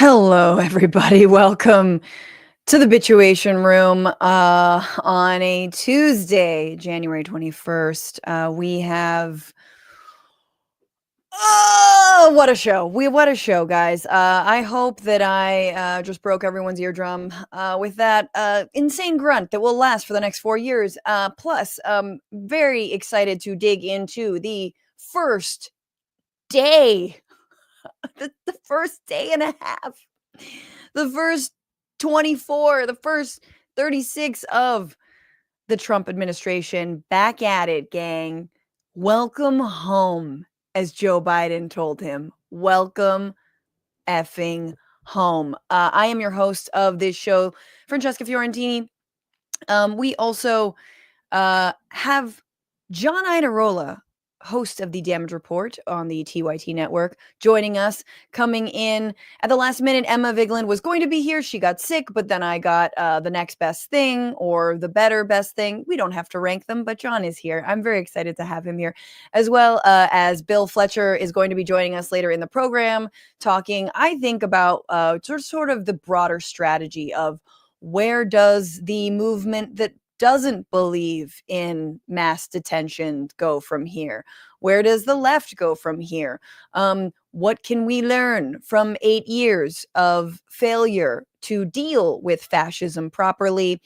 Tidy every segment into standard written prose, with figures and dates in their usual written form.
Hello, everybody. Welcome to the Bituation Room on a Tuesday, January 21st. We have what a show. What a show, guys. I hope that I just broke everyone's eardrum with that insane grunt that will last for the next 4 years. Plus, very excited to dig into the first day, the first day and a half, the first 24, the first 36 of the Trump administration. Back at it, gang. Welcome home, as Joe Biden told him. Welcome effing home. I am your host of this show, Francesca Fiorentini. We also have John Iadarola, host of the Damage Report on the TYT network, joining us. Coming in at the last minute, Emma Vigeland was going to be here. She got sick, but then I got the next best thing or the better best thing. We don't have to rank them, but John is here. I'm very excited to have him here, as well as Bill Fletcher is going to be joining us later in the program, talking, I think, about sort of the broader strategy of where does the movement that doesn't believe in mass detention go from here? Where does the left go from here? What can we learn from 8 years of failure to deal with fascism properly?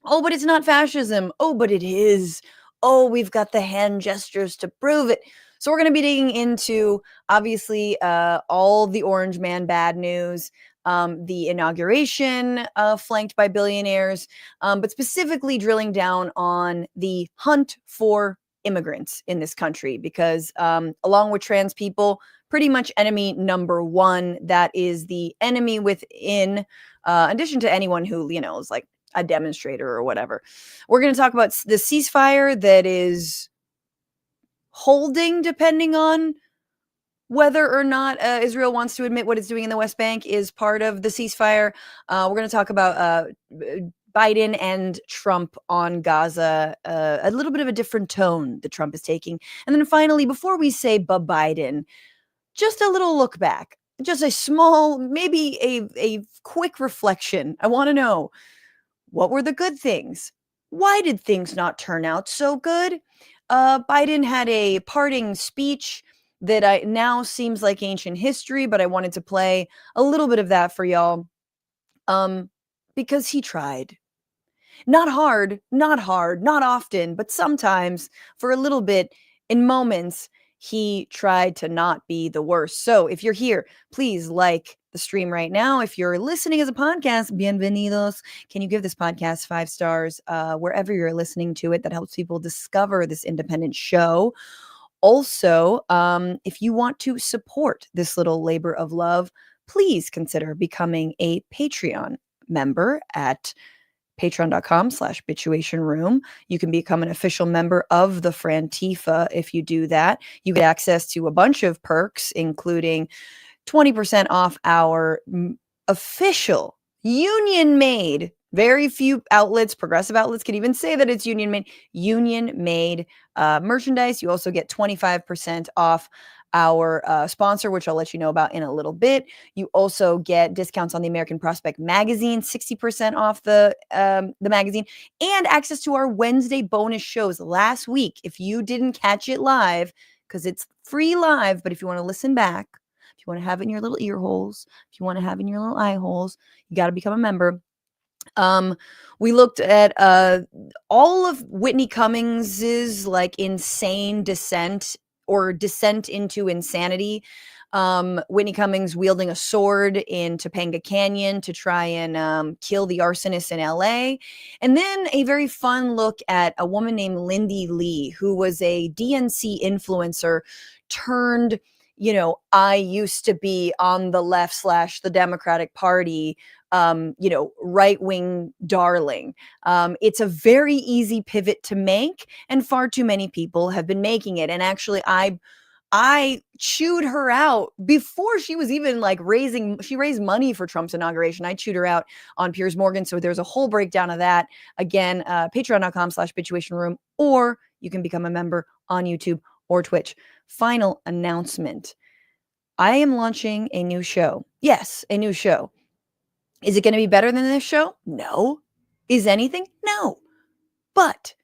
Oh, but it's not fascism. Oh, but it is. Oh, we've got the hand gestures to prove it. So we're going to be digging into, obviously, all the Orange Man bad news, the inauguration flanked by billionaires, but specifically drilling down on the hunt for immigrants in this country, because along with trans people, pretty much enemy number one, that is the enemy within, in addition to anyone who, is like a demonstrator or whatever. We're going to talk about the ceasefire that is holding, depending on whether or not Israel wants to admit what it's doing in the West Bank is part of the ceasefire. We're going to talk about Biden and Trump on Gaza, a little bit of a different tone that Trump is taking. And then finally, before we say Biden, just a little look back, just a small, maybe a quick reflection. I want to know, what were the good things? Why did things not turn out so good? Biden had a parting speech that now seems like ancient history, but I wanted to play a little bit of that for y'all, because he tried. Not hard, not often, but sometimes for a little bit in moments, he tried to not be the worst. So if you're here, please like the stream right now. If you're listening as a podcast, bienvenidos. Can you give this podcast 5 stars wherever you're listening to it? That helps people discover this independent show. Also, if you want to support this little labor of love, please consider becoming a Patreon member at patreon.com/bituationroom. You can become an official member of the Frantifa if you do that. You get access to a bunch of perks, including 20% off our official union-made, very few outlets, progressive outlets can even say that it's union-made merchandise. You also get 25% off our sponsor, which I'll let you know about in a little bit. You also get discounts on the American Prospect magazine, 60% off the magazine, and access to our Wednesday bonus shows. Last week, if you didn't catch it live, because it's free live, but if you want to listen back, if you want to have it in your little ear holes, if you want to have it in your little eye holes, you got to become a member. We looked at all of Whitney Cummings's like insane descent or descent into insanity. Whitney Cummings wielding a sword in Topanga Canyon to try and kill the arsonist in LA. And then a very fun look at a woman named Lindy Lee, who was a DNC influencer turned, I used to be on the left / the Democratic Party, right-wing darling. It's a very easy pivot to make, and far too many people have been making it. And actually, I chewed her out before she was even she raised money for Trump's inauguration. I chewed her out on Piers Morgan. So there's a whole breakdown of that. Again, patreon.com/bituationroom, or you can become a member on YouTube or Twitch. Final announcement. I am launching a new show. Yes, a new show. Is it going to be better than this show? No. Is anything? No. But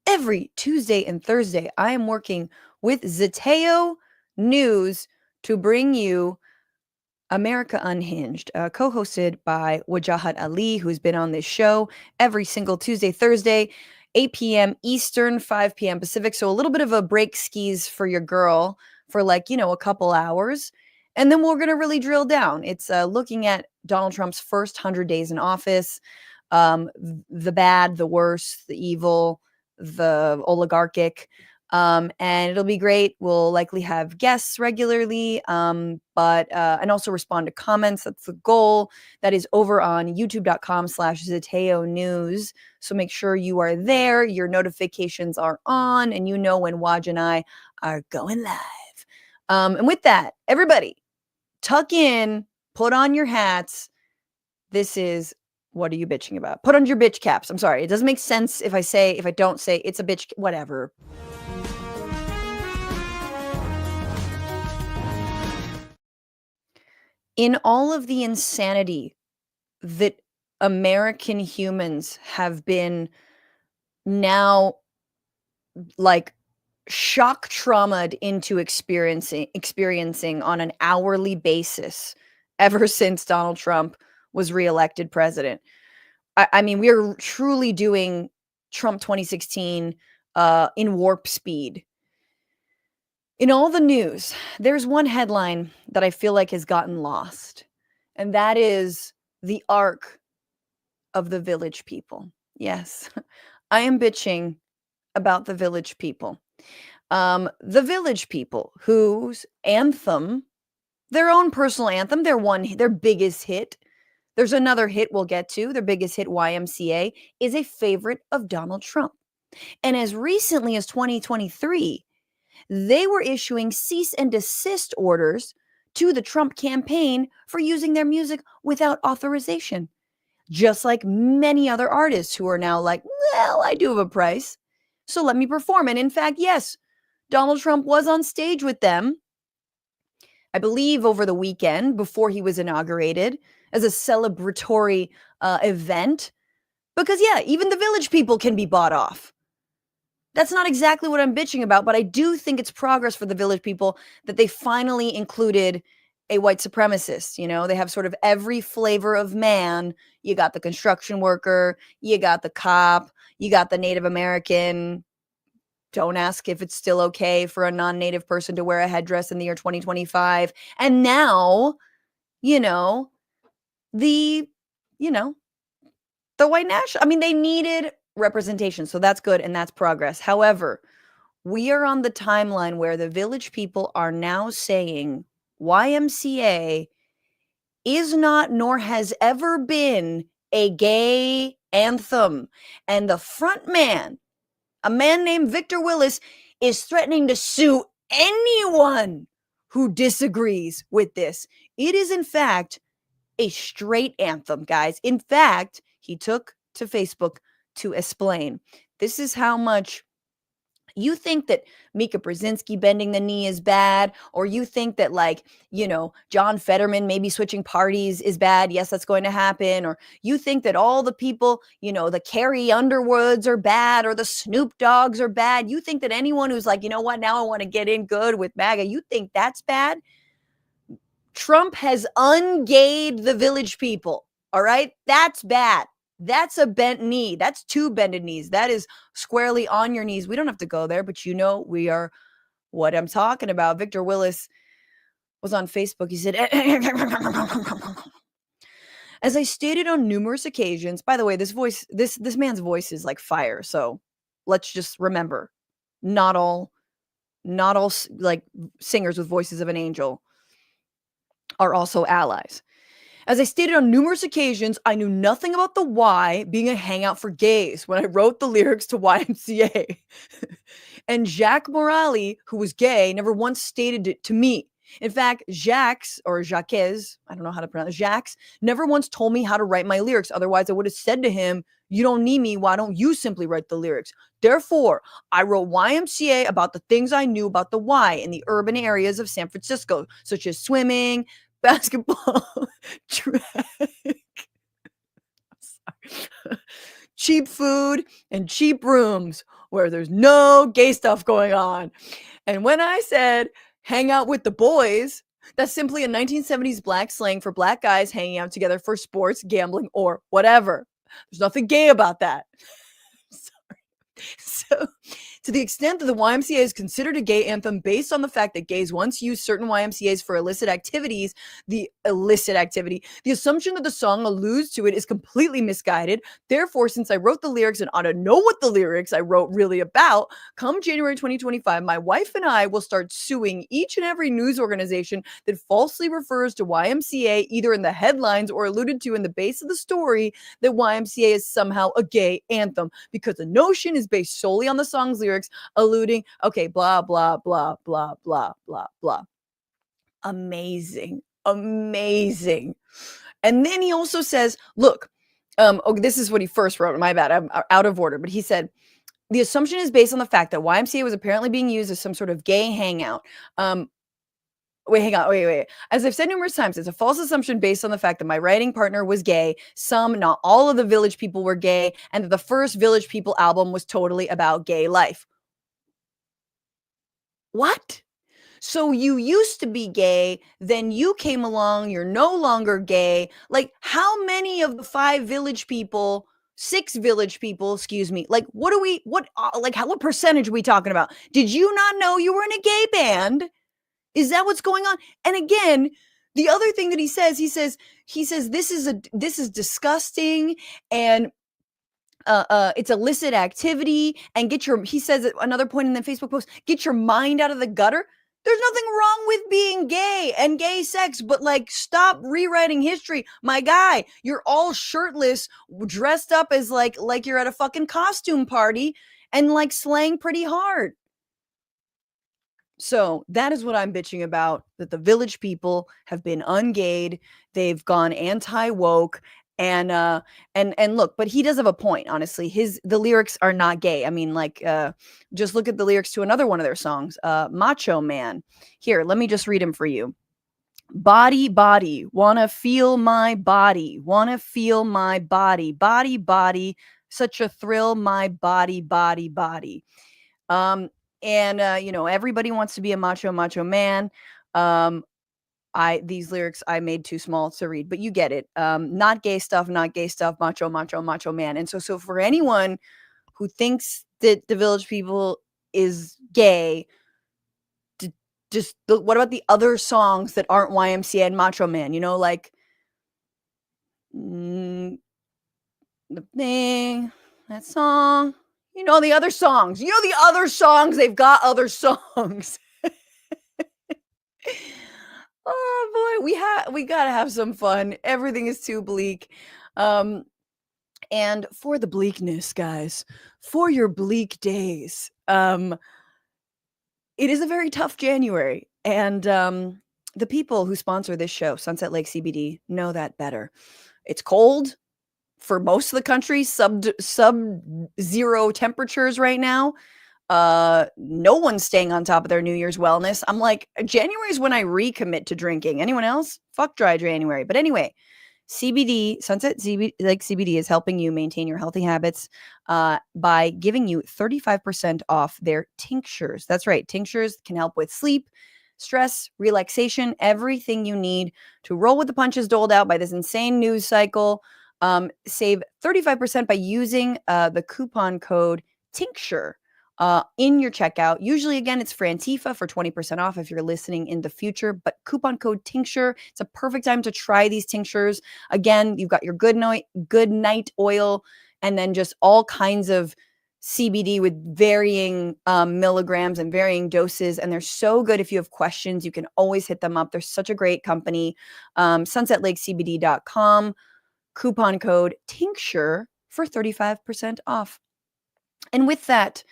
every Tuesday and Thursday, I am working with Zeteo News to bring you America Unhinged, co-hosted by Wajahat Ali, who's been on this show every single Tuesday, Thursday, 8 p.m. Eastern, 5 p.m. Pacific. So a little bit of a break skis for your girl for a couple hours. And then we're going to really drill down. It's looking at Donald Trump's first 100 days in office, the bad, the worst, the evil, the oligarchic. And it'll be great. We'll likely have guests regularly, and also respond to comments. That's the goal. That is over on youtube.com/Zeteo News. So make sure you are there. Your notifications are on, and you know when Waj and I are going live. And with that, everybody, tuck in, put on your hats. This is What Are You Bitching About? Put on your bitch caps. I'm sorry. It doesn't make sense if I don't say it's a bitch, whatever. In all of the insanity that American humans have been now shock traumaed into experiencing on an hourly basis ever since Donald Trump was reelected president. I mean, we are truly doing Trump 2016 in warp speed. In all the news, there's one headline that I feel like has gotten lost, and that is the arc of the village people. Yes, I am bitching about the village people. The village people whose anthem, their own personal anthem, their biggest hit, there's another hit we'll get to, their biggest hit, YMCA, is a favorite of Donald Trump. And as recently as 2023, They were issuing cease and desist orders to the Trump campaign for using their music without authorization, just like many other artists who are now like, well, I do have a price, so let me perform. And in fact, yes, Donald Trump was on stage with them, I believe over the weekend before he was inaugurated, as a celebratory event. Because, yeah, even the village people can be bought off. That's not exactly what I'm bitching about, but I do think it's progress for the village people that they finally included a white supremacist. You know, they have sort of every flavor of man. You got the construction worker, you got the cop, you got the Native American. Don't ask if it's still okay for a non-native person to wear a headdress in the year 2025. And now, you know, the, you know, the white national. I mean, they needed representation, so that's good and that's progress. However, we are on the timeline where the village people are now saying YMCA is not nor has ever been a gay anthem. And the front man, a man named Victor Willis, is threatening to sue anyone who disagrees with this. It is, in fact, a straight anthem, guys. In fact, he took to Facebook to explain. This is how much you think that Mika Brzezinski bending the knee is bad, or you think that, like, you know, John Fetterman maybe switching parties is bad. Yes, that's going to happen. Or you think that all the people, you know, the Carrie Underwoods are bad, or the Snoop Dogs are bad. You think that anyone who's like, you know what, now I want to get in good with MAGA, you think that's bad? Trump has ungayed the village people. All right. That's bad. That's a bent knee. That's two bended knees. That is squarely on your knees. We don't have to go there, but you know, we are what I'm talking about. Victor Willis was on Facebook. He said, as I stated on numerous occasions, by the way, this voice, this man's voice is like fire. So let's just remember, not all like singers with voices of an angel are also allies. As I stated on numerous occasions, I knew nothing about the Y being a hangout for gays when I wrote the lyrics to YMCA. And Jacques Morali, who was gay, never once stated it to me. In fact, Jacques, or Jacques, I don't know how to pronounce it, Jacques, never once told me how to write my lyrics. Otherwise, I would have said to him, you don't need me. Why don't you simply write the lyrics? Therefore, I wrote YMCA about the things I knew about the Y in the urban areas of San Francisco, such as swimming, basketball, track, cheap food, and cheap rooms where there's no gay stuff going on. And when I said hang out with the boys, that's simply a 1970s black slang for black guys hanging out together for sports, gambling, or whatever. There's nothing gay about that. So, to the extent that the YMCA is considered a gay anthem based on the fact that gays once used certain YMCAs for illicit activities, the assumption that the song alludes to it is completely misguided. Therefore, since I wrote the lyrics and ought to know what the lyrics I wrote really about, come January 2025, my wife and I will start suing each and every news organization that falsely refers to YMCA either in the headlines or alluded to in the base of the story that YMCA is somehow a gay anthem, because the notion is based solely on the song's lyrics alluding, okay, blah, blah, blah, blah, blah, blah, blah. Amazing. Amazing. And then he also says, look, this is what he first wrote. My bad. I'm out of order. But he said, the assumption is based on the fact that YMCA was apparently being used as some sort of gay hangout. Wait. As I've said numerous times, it's a false assumption based on the fact that my writing partner was gay. Some, not all of the Village People were gay, and that the first Village People album was totally about gay life. What? So you used to be gay, then you came along, you're no longer gay. Like, how many of the 6 Village People, like, what percentage are we talking about? Did you not know you were in a gay band? Is that what's going on? And again, the other thing that he says, this is disgusting, and it's illicit activity, and he says at another point in the Facebook post, get your mind out of the gutter. There's nothing wrong with being gay and gay sex, but like, stop rewriting history. My guy, you're all shirtless, dressed up as like you're at a fucking costume party and like slaying pretty hard. So that is what I'm bitching about, that the Village People have been ungayed. They've gone anti-woke. And look, but he does have a point, honestly. The lyrics are not gay. I mean, like, just look at the lyrics to another one of their songs, Macho Man. Here, let me just read him for you. Body, body, wanna feel my body, wanna feel my body, body, body, such a thrill, my body, body, body. Um, everybody wants to be a macho man. Um, these lyrics I made too small to read, but you get it. Not gay stuff, not gay stuff, macho man. And so for anyone who thinks that the Village People is gay, what about the other songs that aren't YMCA and Macho Man? Like the thing, that song. The other songs. The other songs. They've got other songs. Oh boy, we gotta have some fun. Everything is too bleak. And for the bleakness, guys, for your bleak days, it is a very tough January. And the people who sponsor this show, Sunset Lake CBD, know that better. It's cold for most of the country, sub-zero temperatures right now. No one's staying on top of their New Year's wellness. I'm like, January is when I recommit to drinking. Anyone else? Fuck dry January. But anyway, Sunset Lake CBD is helping you maintain your healthy habits by giving you 35% off their tinctures. That's right. Tinctures can help with sleep, stress, relaxation, everything you need to roll with the punches doled out by this insane news cycle. Save 35% by using the coupon code tincture in your checkout. Usually, again, it's Frantifa for 20% off if you're listening in the future, but coupon code tincture, it's a perfect time to try these tinctures. Again, you've got your good night oil, and then just all kinds of CBD with varying milligrams and varying doses. And they're so good. If you have questions, you can always hit them up. They're such a great company. SunsetLakeCBD.com, coupon code tincture for 35% off. And with that,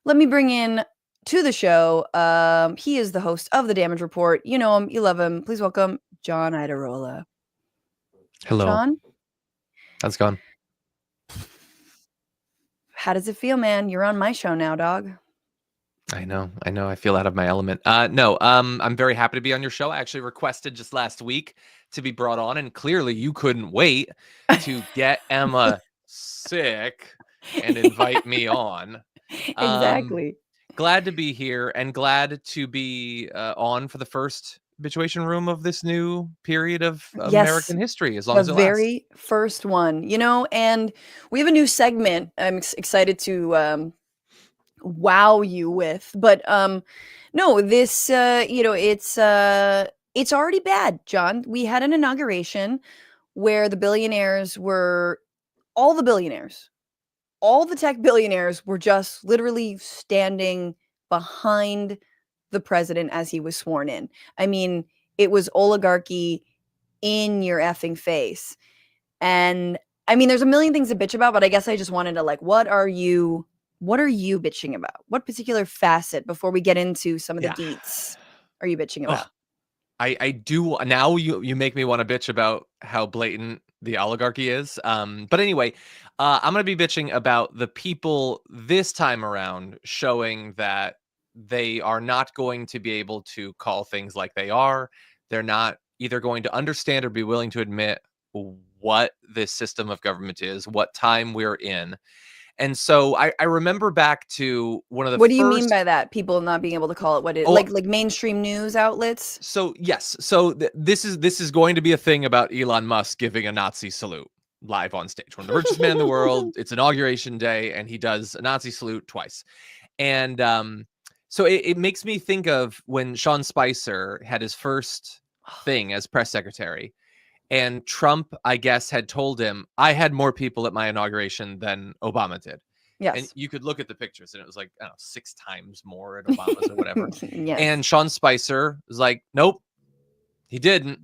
let me bring in to the show. He is the host of The Damage Report. You know him. You love him. Please welcome John Iadarola. Hello. John? How's it going? How does it feel, man? You're on my show now, dog. I know. I feel out of my element. No, I'm very happy to be on your show. I actually requested just last week to be brought on, and clearly you couldn't wait to get Emma sick and invite me on. Exactly. Glad to be here and glad to be on for the first Habituation Room of this new period of American history, as long as it lasts. The very first one, and we have a new segment I'm excited to wow you with. But no, this it's already bad, John. We had an inauguration where the billionaires were all the tech billionaires were just literally standing behind the president as he was sworn in. I mean, it was oligarchy in your effing face. And I mean, there's a million things to bitch about, but I guess I just wanted to what are you bitching about? What particular facet, before we get into some of the deets, are you bitching about? I do now. You make me want to bitch about how blatant the oligarchy is. But anyway, I'm going to be bitching about the people this time around showing that they are not going to be able to call things like they are. They're not either going to understand or be willing to admit what this system of government is, what time we're in. And so I remember back to one of the What do you mean by that? People not being able to call it what it is? Like mainstream news outlets? So yes. So this is going to be a thing about Elon Musk giving a Nazi salute live on stage. One of the richest men in the world. It's inauguration day, and he does a Nazi salute twice. And so it makes me think of when Sean Spicer had his first thing as press secretary. And Trump, I guess, had told him, I had more people at my inauguration than Obama did. Yes. And you could look at the pictures and it was like, I don't know, 6 times more at Obama's or whatever. Yes. And Sean Spicer was like, nope, he didn't.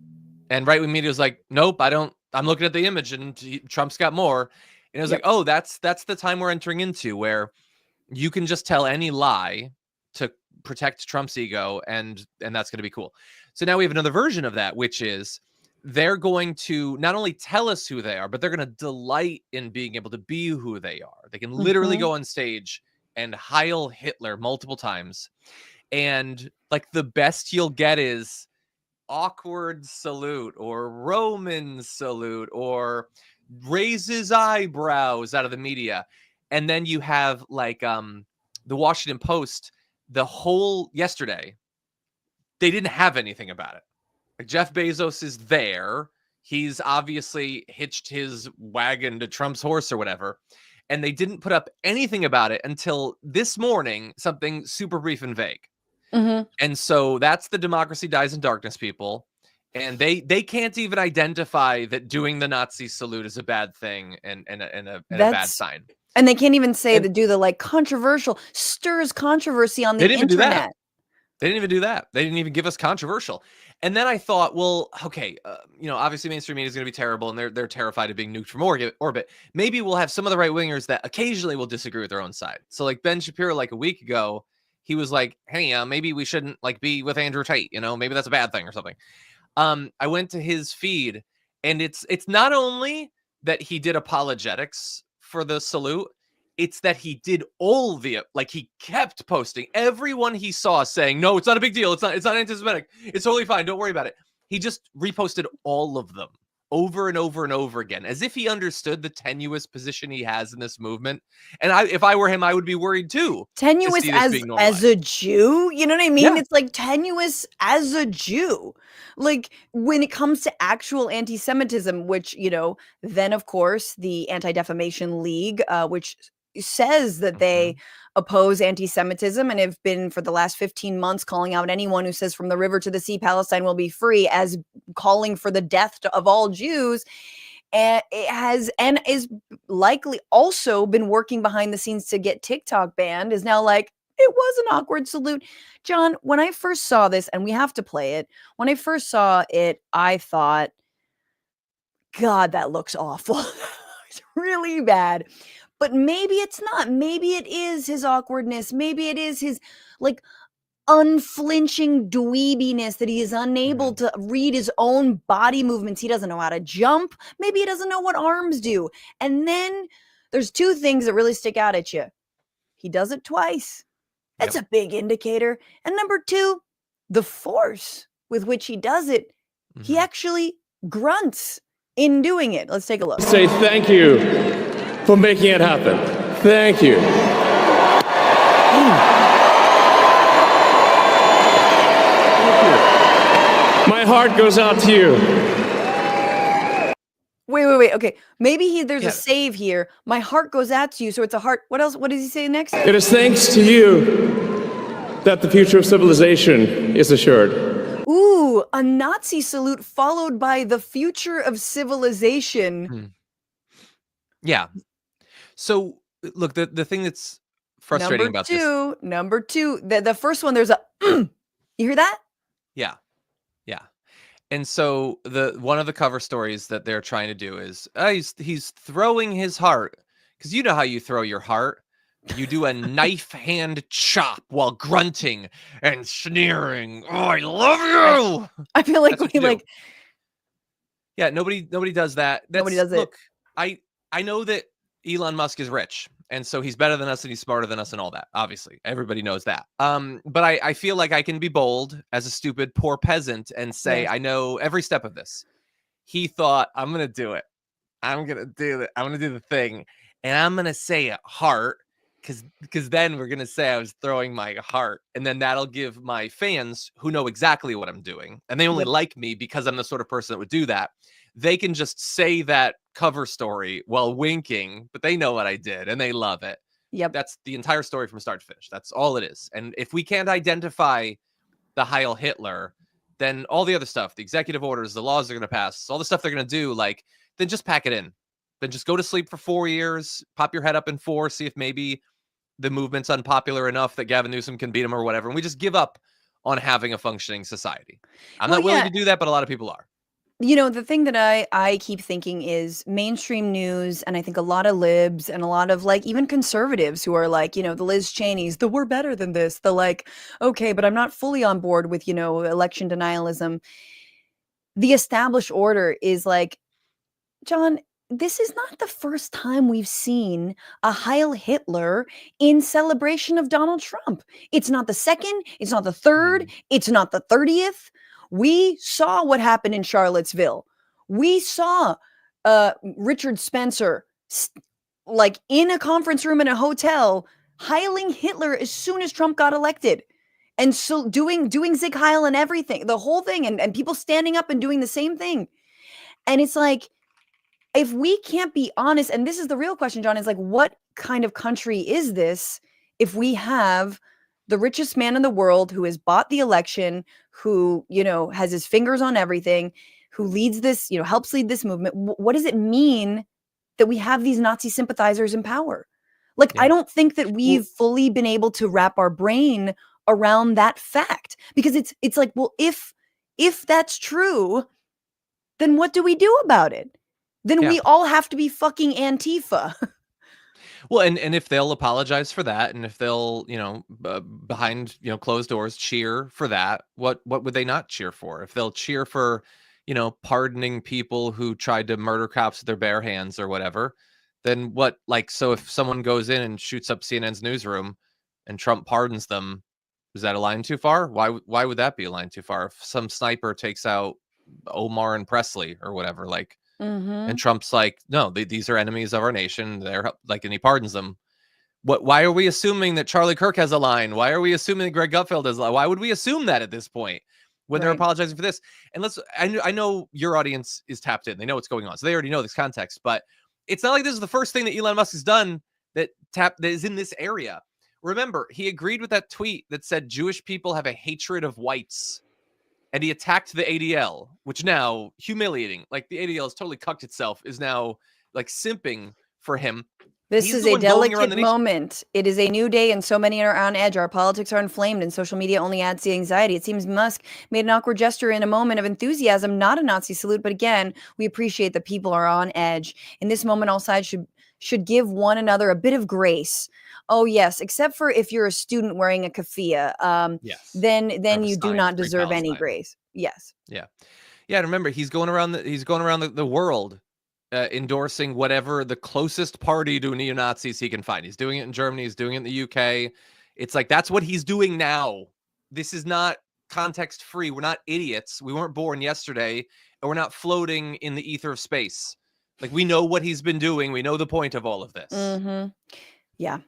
And right wing media was like, nope, I'm looking at the image and Trump's got more. And it was like, oh, that's the time we're entering into, where you can just tell any lie to protect Trump's ego, and that's going to be cool. So now we have another version of that, which is they're going to not only tell us who they are, but they're going to delight in being able to be who they are. They can literally go on stage and Heil Hitler multiple times. And like the best you'll get is awkward salute or Roman salute or raises eyebrows out of the media. And then you have like the Washington Post, the whole yesterday, they didn't have anything about it. Like Jeff Bezos is there. He's obviously hitched his wagon to Trump's horse or whatever. And they didn't put up anything about it until this morning, something super brief and vague. And so that's the democracy dies in darkness, people. And they can't even identify that doing the Nazi salute is a bad thing and a bad sign. And they can't even say do the like controversial stirs controversy on the internet. They didn't even do that. They didn't even give us controversial. And then I thought, well, okay, obviously mainstream media is going to be terrible, and they're terrified of being nuked from orbit. Maybe we'll have some of the right wingers that occasionally will disagree with their own side. So like Ben Shapiro, like a week ago, he was like, hey, maybe we shouldn't like be with Andrew Tate. Maybe that's a bad thing or something. I went to his feed, and it's not only that he did apologetics for the salute, it's that he did all he kept posting everyone he saw saying, no, it's not a big deal. It's not anti-Semitic. It's totally fine. Don't worry about it. He just reposted all of them over and over and over again, as if he understood the tenuous position he has in this movement. And if I were him, I would be worried too. Tenuous as a Jew, you know what I mean? Yeah. It's like tenuous as a Jew. Like when it comes to actual anti-Semitism, which, then of course the Anti-Defamation League, which says that they oppose anti-Semitism and have been for the last 15 months calling out anyone who says from the river to the sea, Palestine will be free, as calling for the death of all Jews. And it has, and is likely also been working behind the scenes to get TikTok banned, is now like, it was an awkward salute. John, when I first saw this, and we have to play it, when I first saw it, I thought, God, that looks awful. It's really bad. But maybe it's not. Maybe it is his awkwardness. Maybe it is his like unflinching dweebiness that he is unable to read his own body movements. He doesn't know how to jump. Maybe he doesn't know what arms do. And then there's two things that really stick out at you. He does it twice. That's a big indicator. And number two, the force with which he does it. He actually grunts in doing it. Let's take a look. Say thank you for making it happen. Thank you. My heart goes out to you. Wait. Okay. Maybe there's a save here. My heart goes out to you. So it's a heart. What else? What does he say next? It is thanks to you that the future of civilization is assured. Ooh, a Nazi salute followed by the future of civilization. Yeah. So look, the thing that's frustrating about this. Number two, the first one, there's a, you hear that? Yeah. And so one of the cover stories that they're trying to do is he's throwing his heart, because you know how you throw your heart. You do a knife hand chop while grunting and sneering. Oh, I love you. I feel like yeah, nobody does that. Nobody does it. Look, I know that Elon Musk is rich, and so he's better than us and he's smarter than us and all that. Obviously, everybody knows that. But I feel like I can be bold as a stupid poor peasant and say I know every step of this. He thought, I'm gonna do it. I'm gonna do it. I'm gonna do the thing, and I'm gonna say it heart, because then we're gonna say I was throwing my heart, and then that'll give my fans who know exactly what I'm doing, and they only like me because I'm the sort of person that would do that. They can just say that cover story while winking, but they know what I did and they love it. Yep. That's the entire story from start to finish. That's all it is. And if we can't identify the Heil Hitler, then all the other stuff, the executive orders, the laws they're going to pass, all the stuff they're going to do, then just pack it in. Then just go to sleep for 4 years, pop your head up in 4, see if maybe the movement's unpopular enough that Gavin Newsom can beat him or whatever. And we just give up on having a functioning society. I'm not willing to do that, but a lot of people are. The thing that I keep thinking is mainstream news, and I think a lot of libs and a lot of like even conservatives who are like, the Liz Cheneys, the we're better than this, the like, okay, but I'm not fully on board with, election denialism. The established order is like, John, this is not the first time we've seen a Heil Hitler in celebration of Donald Trump. It's not the second, it's not the third, it's not the 30th. We saw what happened in Charlottesville. We saw Richard Spencer like in a conference room in a hotel heiling Hitler as soon as Trump got elected. And so doing Sieg Heil and everything, the whole thing, and people standing up and doing the same thing. And it's like, if we can't be honest, and this is the real question, John, is like, what kind of country is this if we have the richest man in the world who has bought the election, who, has his fingers on everything, who leads this, helps lead this movement? What does it mean that we have these Nazi sympathizers in power? Like, I don't think that we've fully been able to wrap our brain around that fact, because it's like, well, if that's true, then what do we do about it? Then we all have to be fucking Antifa. Well, and if they'll apologize for that, and if they'll, behind, closed doors cheer for that, what would they not cheer for? If they'll cheer for, pardoning people who tried to murder cops with their bare hands or whatever, then what? Like, so if someone goes in and shoots up CNN's newsroom and Trump pardons them, is that a line too far? Why would that be a line too far? If some sniper takes out Omar and Presley or whatever, like, and Trump's like, no, these are enemies of our nation. They're like, and he pardons them. Why are we assuming that Charlie Kirk has a line? Why are we assuming that Greg Gutfeld has a line? Why would we assume that at this point when they're apologizing for this? And I know your audience is tapped in. They know what's going on. So they already know this context, but it's not like this is the first thing that Elon Musk has done that is in this area. Remember, he agreed with that tweet that said Jewish people have a hatred of whites. And he attacked the ADL, which now, humiliating, like the ADL has totally cucked itself, is now like simping for him. This is a delicate moment. It is a new day and so many are on edge. Our politics are inflamed and social media only adds to the anxiety. It seems Musk made an awkward gesture in a moment of enthusiasm, not a Nazi salute, but again, we appreciate that people are on edge. In this moment, all sides should give one another a bit of grace. Oh yes, except for if you're a student wearing a keffiyeh, then you do not deserve any grace. Yes. Yeah. Remember, he's going around the world endorsing whatever the closest party to neo-Nazis he can find. He's doing it in Germany. He's doing it in the UK. It's like, that's what he's doing now. This is not context free. We're not idiots. We weren't born yesterday, and we're not floating in the ether of space. Like, we know what he's been doing. We know the point of all of this. Yeah.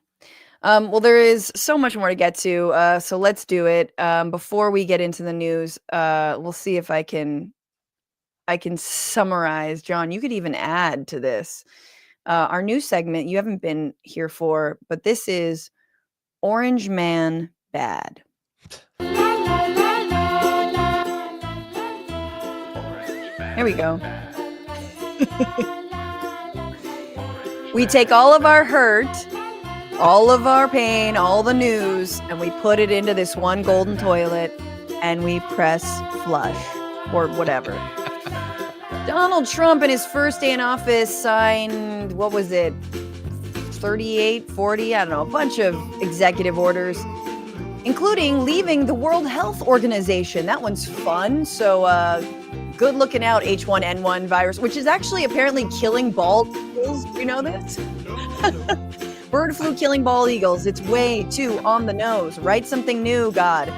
Well, there is so much more to get to, so let's do it. Before we get into the news, we'll see if I can summarize. John, you could even add to this. Our new segment you haven't been here for, but this is Orange Man Bad. Here we go. We take all of our hurt, all of our pain, all the news, and we put it into this one golden toilet and we press flush or whatever. Donald Trump in his first day in office signed, what was it, 38, 40, I don't know, a bunch of executive orders, including leaving the World Health Organization. That one's fun. So good looking out, H1N1 virus, which is actually apparently killing bald eagles. Do you know this? Bird flu killing bald eagles. It's way too on the nose. Write something new, God.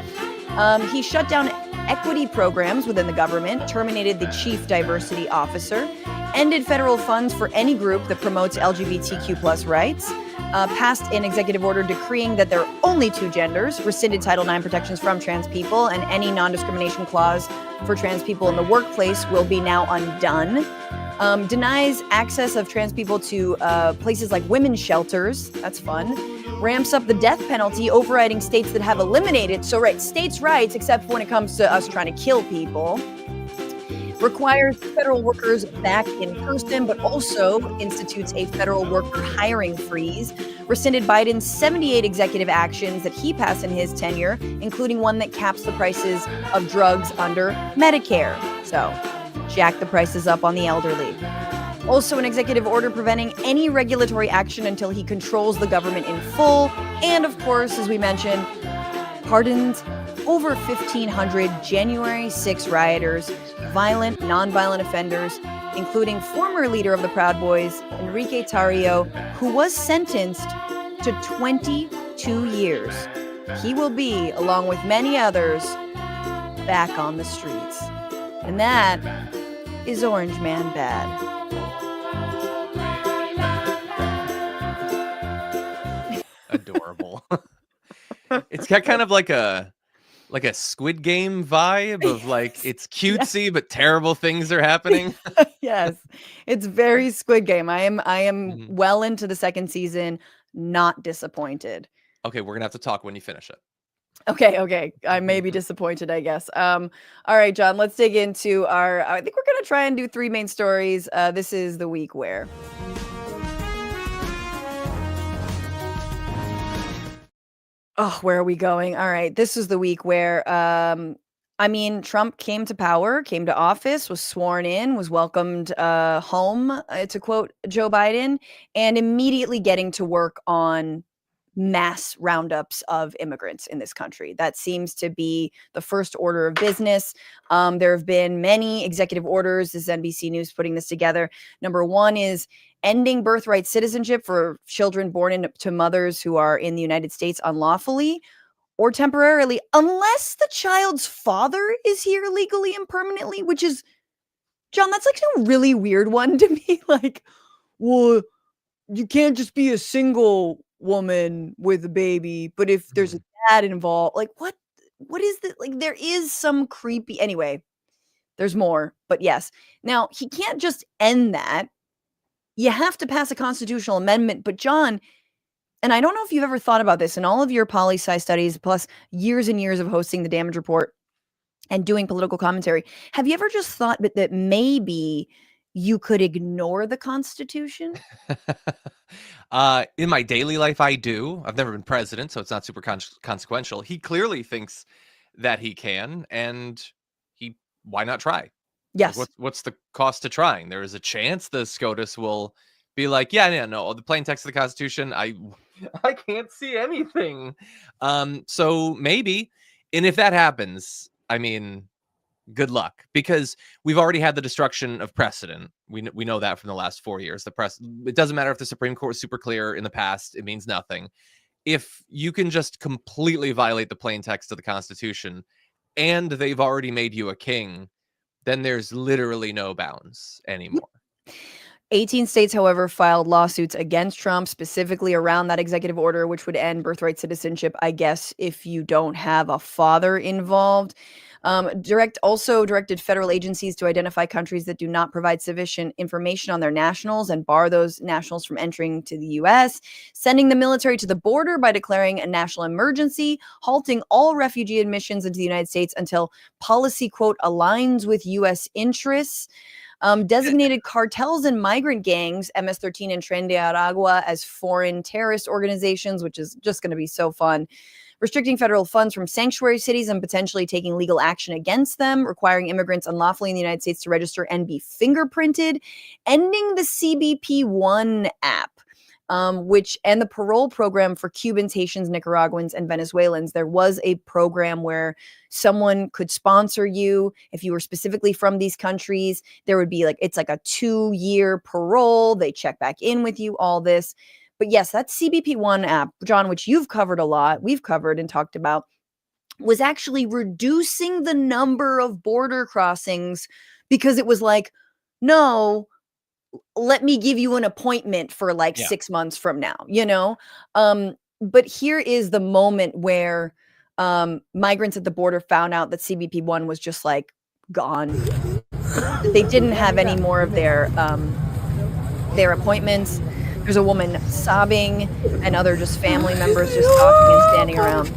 He shut down equity programs within the government, terminated the chief diversity officer, ended federal funds for any group that promotes LGBTQ plus rights, passed an executive order decreeing that there are only two genders, rescinded Title IX protections from trans people, and any non-discrimination clause for trans people in the workplace will be now undone. Denies access of trans people to places like women's shelters. That's fun. Ramps up the death penalty, overriding states that have eliminated, states' rights, except when it comes to us trying to kill people. Requires federal workers back in person, but also institutes a federal worker hiring freeze. Rescinded Biden's 78 executive actions that he passed in his tenure, including one that caps the prices of drugs under Medicare. So, jack the prices up on the elderly. Also, an executive order preventing any regulatory action until he controls the government in full. And of course, as we mentioned, pardons over 1,500 January 6 rioters, violent, nonviolent offenders, including former leader of the Proud Boys, Enrique Tarrio, who was sentenced to 22 years. He will be, along with many others, back on the streets. And that is Orange Man Bad. Adorable. It's got kind of like a Squid Game vibe of like it's cutesy but terrible things are happening. Yes, it's very Squid Game. I am Mhm. well into the second season, not disappointed. Okay, we're gonna have to talk when you finish it. Okay. I may be disappointed, I guess. All right, John, let's dig into I think we're gonna try and do 3 main stories. This is the week where. Oh, where are we going? All right. This is the week where, Trump came to power, came to office, was sworn in, was welcomed home, to quote Joe Biden, and immediately getting to work on mass roundups of immigrants in this country. That seems to be the first order of business. There have been many executive orders. This is NBC News putting this together. Number one is ending birthright citizenship for children born to mothers who are in the United States unlawfully or temporarily, unless the child's father is here legally and permanently, which is, John, that's like a really weird one to me. Like, well, you can't just be a single woman with a baby, but if there's a dad involved, like what is that? Like there is some creepy, anyway, there's more, but yes. Now, he can't just end that. You have to pass a constitutional amendment, but John, and I don't know if you've ever thought about this in all of your poli-sci studies, plus years and years of hosting the Damage Report and doing political commentary, have you ever just thought that maybe you could ignore the Constitution? In my daily life, I do. I've never been president, so it's not super consequential. He clearly thinks that he can, and why not try? Like, Yes. what's the cost to trying? There is a chance the SCOTUS will be like, yeah, no, the plain text of the Constitution, I can't see anything. So maybe, and if that happens, good luck, because we've already had the destruction of precedent. We know that from the last 4 years. It doesn't matter if the Supreme Court was super clear in the past; it means nothing. If you can just completely violate the plain text of the Constitution, and they've already made you a king, then there's literally no bounds anymore. 18 states, however, filed lawsuits against Trump specifically around that executive order, which would end birthright citizenship, I guess, if you don't have a father involved. Also directed federal agencies to identify countries that do not provide sufficient information on their nationals and bar those nationals from entering to the U.S., sending the military to the border by declaring a national emergency, halting all refugee admissions into the United States until policy, quote, aligns with U.S. interests. Designated cartels and migrant gangs, MS-13 and Tren de Aragua, as foreign terrorist organizations, which is just going to be so fun. Restricting federal funds from sanctuary cities and potentially taking legal action against them, requiring immigrants unlawfully in the United States to register and be fingerprinted, ending the CBP-1 app, and the parole program for Cubans, Haitians, Nicaraguans, and Venezuelans. There was a program where someone could sponsor you if you were specifically from these countries. There would be it's like a 2-year parole. They check back in with you, all this. But yes, that CBP-1 app, John, which you've covered a lot, we've covered and talked about, was actually reducing the number of border crossings because it was like, no, let me give you an appointment for 6 months from now, but here is the moment where migrants at the border found out that CBP-1 was just gone. They didn't have any more of their appointments. There's a woman sobbing and other just family members just talking and standing around.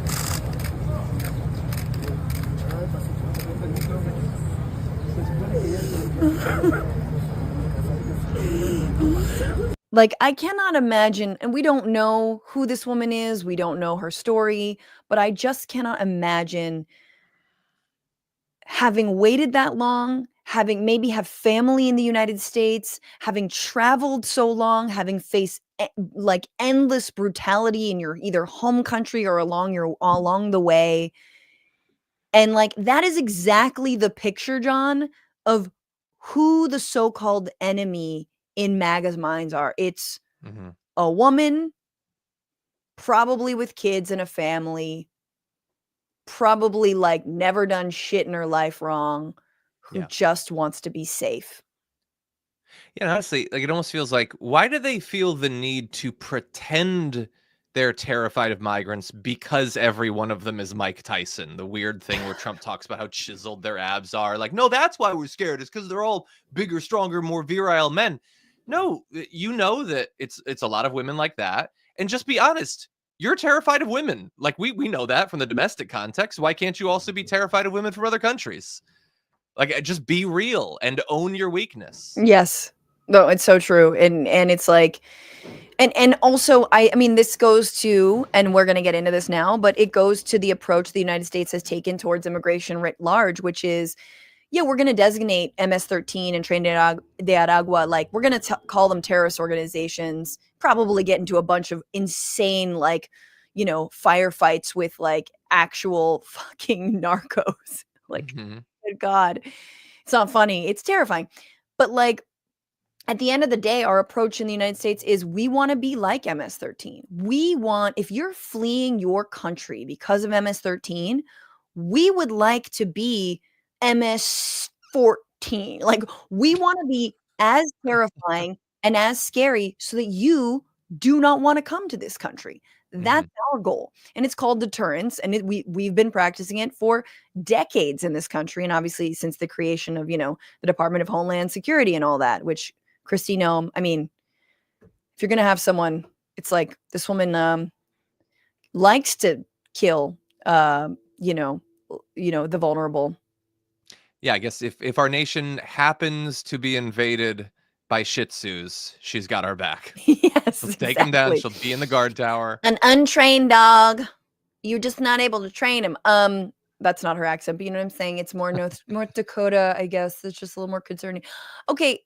I cannot imagine, and we don't know who this woman is, we don't know her story, but I just cannot imagine having waited that long, having maybe have family in the United States, having traveled so long, having faced like endless brutality in your either home country or along the way. And like that is exactly the picture, John, of who the so-called enemy in MAGA's minds are. It's Mhm. a woman, probably with kids and a family, probably like never done shit in her life wrong, who Yeah. just wants to be safe. Yeah, honestly, like, it almost feels like, why do they feel the need to pretend they're terrified of migrants because every one of them is Mike Tyson? The weird thing where Trump talks about how chiseled their abs are. Like, no, that's why we're scared. It's because they're all bigger, stronger, more virile men. No, you know that it's a lot of women like that. And just be honest. You're terrified of women. Like, we know that from the domestic context. Why can't you also be terrified of women from other countries? Like, just be real and own your weakness. Yes. No, it's so true. And it's like and also I mean this goes to, and we're going to get into this now, but it goes to the approach the United States has taken towards immigration writ large, which is, yeah, we're going to designate MS-13 and Trinidad de Aragua, like we're going to call them terrorist organizations, probably get into a bunch of insane, like, you know, firefights with like actual fucking narcos. Like, Mhm. good God, it's not funny. It's terrifying. But like, at the end of the day, our approach in the United States is we want to be like MS-13. We want, if you're fleeing your country because of MS-13, we would like to be MS-14. Like, we want to be as terrifying and as scary so that you do not want to come to this country. That's Mhm. our goal. And it's called deterrence. And we've been practicing it for decades in this country. And obviously, since the creation of, you know, the Department of Homeland Security and all that, which Christy Nome, I mean, if you're gonna have someone, it's like this woman likes to kill, you know, the vulnerable. Yeah, I guess if our nation happens to be invaded by Shih Tzus, she's got our back. Yes, She'll take him down. exactly. She'll be in the guard tower. An untrained dog, you're just not able to train him. That's not her accent, but you know what I'm saying? It's more North Dakota, I guess. It's just a little more concerning. Okay,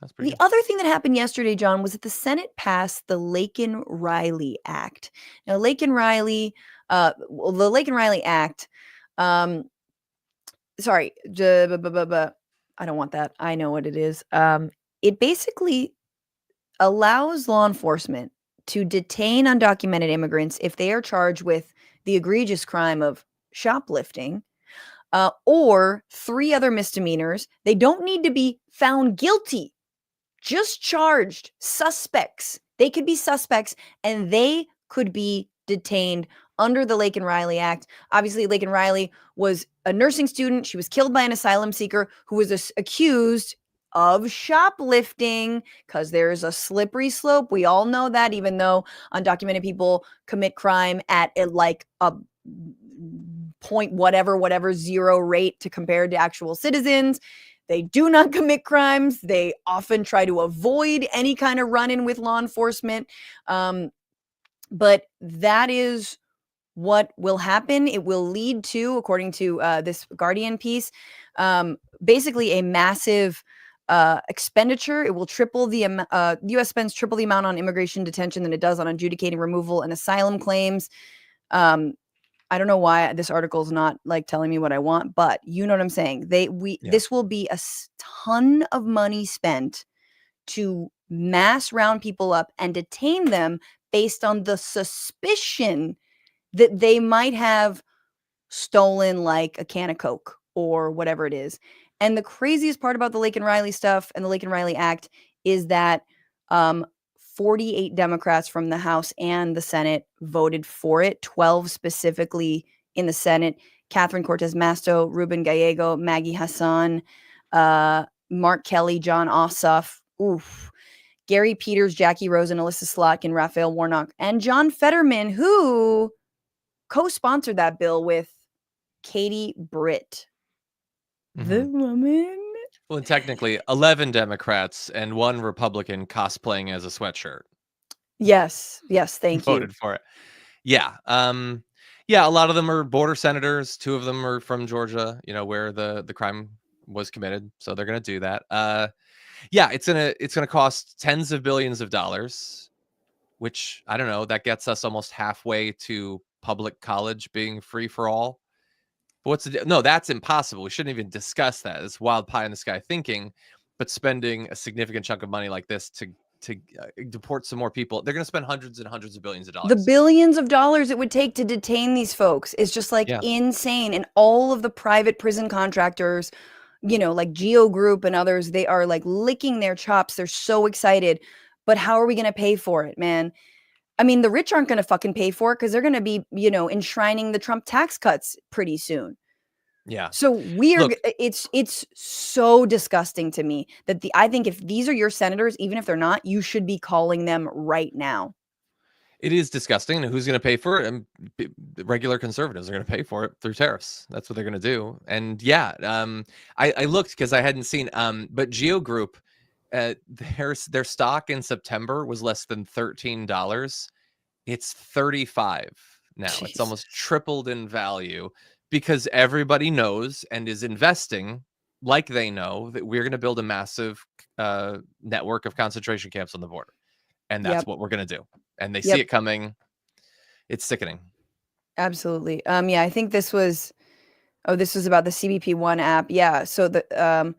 That's pretty the good. other thing that happened yesterday, John, was that the Senate passed the Laken Riley Act. Now, Laken Riley, well, the Laken Riley Act, um, sorry, I don't want that. I know what it is. It basically allows law enforcement to detain undocumented immigrants if they are charged with the egregious crime of shoplifting, or 3 other misdemeanors. They don't need to be found guilty, just charged, suspects. They could be suspects and they could be detained under the Laken Riley Act. Obviously, Laken Riley was a nursing student. She was killed by an asylum seeker who was accused of shoplifting, because there's a slippery slope. We all know that, even though undocumented people commit crime at like a point whatever 0 rate to compared to actual citizens. They do not commit crimes. They often try to avoid any kind of run-in with law enforcement. But that is what will happen. It will lead to, according to this Guardian piece, basically a massive expenditure. It will triple the the U.S. spends triple the amount on immigration detention than it does on adjudicating removal and asylum claims. I don't know why this article is not like telling me what I want, but you know what I'm saying. Yeah. This will be a ton of money spent to mass round people up and detain them based on the suspicion that they might have stolen like a can of Coke or whatever it is. And the craziest part about the Laken Riley stuff and the Laken Riley Act is that 48 Democrats from the House and the Senate voted for it, 12 specifically in the Senate. Catherine Cortez Masto, Ruben Gallego, Maggie Hassan, Mark Kelly, John Ossoff, Gary Peters, Jackie Rosen, Alyssa Slotkin, Raphael Warnock, and John Fetterman, who co-sponsored that bill with Katie Britt. The woman. Well, and technically, 11 Democrats and 1 Republican cosplaying as a sweatshirt Yes, thank you. voted for it. Yeah. Yeah, a lot of them are border senators. 2 of them are from Georgia, you know, where the crime was committed, so they're gonna do that. Yeah, it's gonna cost tens of billions of dollars, which I don't know. That gets us almost halfway to public college being free for all. But no, that's impossible. We shouldn't even discuss that. It's wild pie in the sky thinking. But spending a significant chunk of money like this to deport some more people, they're going to spend hundreds and hundreds of billions of The dollars. billions of dollars it would take to detain these folks is just like insane. And all of the private prison contractors, like Geo Group and others, they are like licking their chops. They're so excited. But how are we going to pay for it, man? I mean, the rich aren't going to fucking pay for it because they're going to be, enshrining the Trump tax cuts pretty soon. Yeah. So it's so disgusting to me that I think if these are your senators, even if they're not, you should be calling them right now. It is disgusting. And who's going to pay for it? And regular conservatives are going to pay for it through tariffs. That's what they're going to do. And yeah, I looked because I hadn't seen, but Geo Group, their stock in September was less than $13. It's 35 now. Jesus. It's almost tripled in value because everybody knows and is investing like they know that we're going to build a massive network of concentration camps on the border. And that's what we're going to do. And they see it coming. It's sickening. Absolutely. Yeah, I think this was about the CBP1 app. Yeah. So the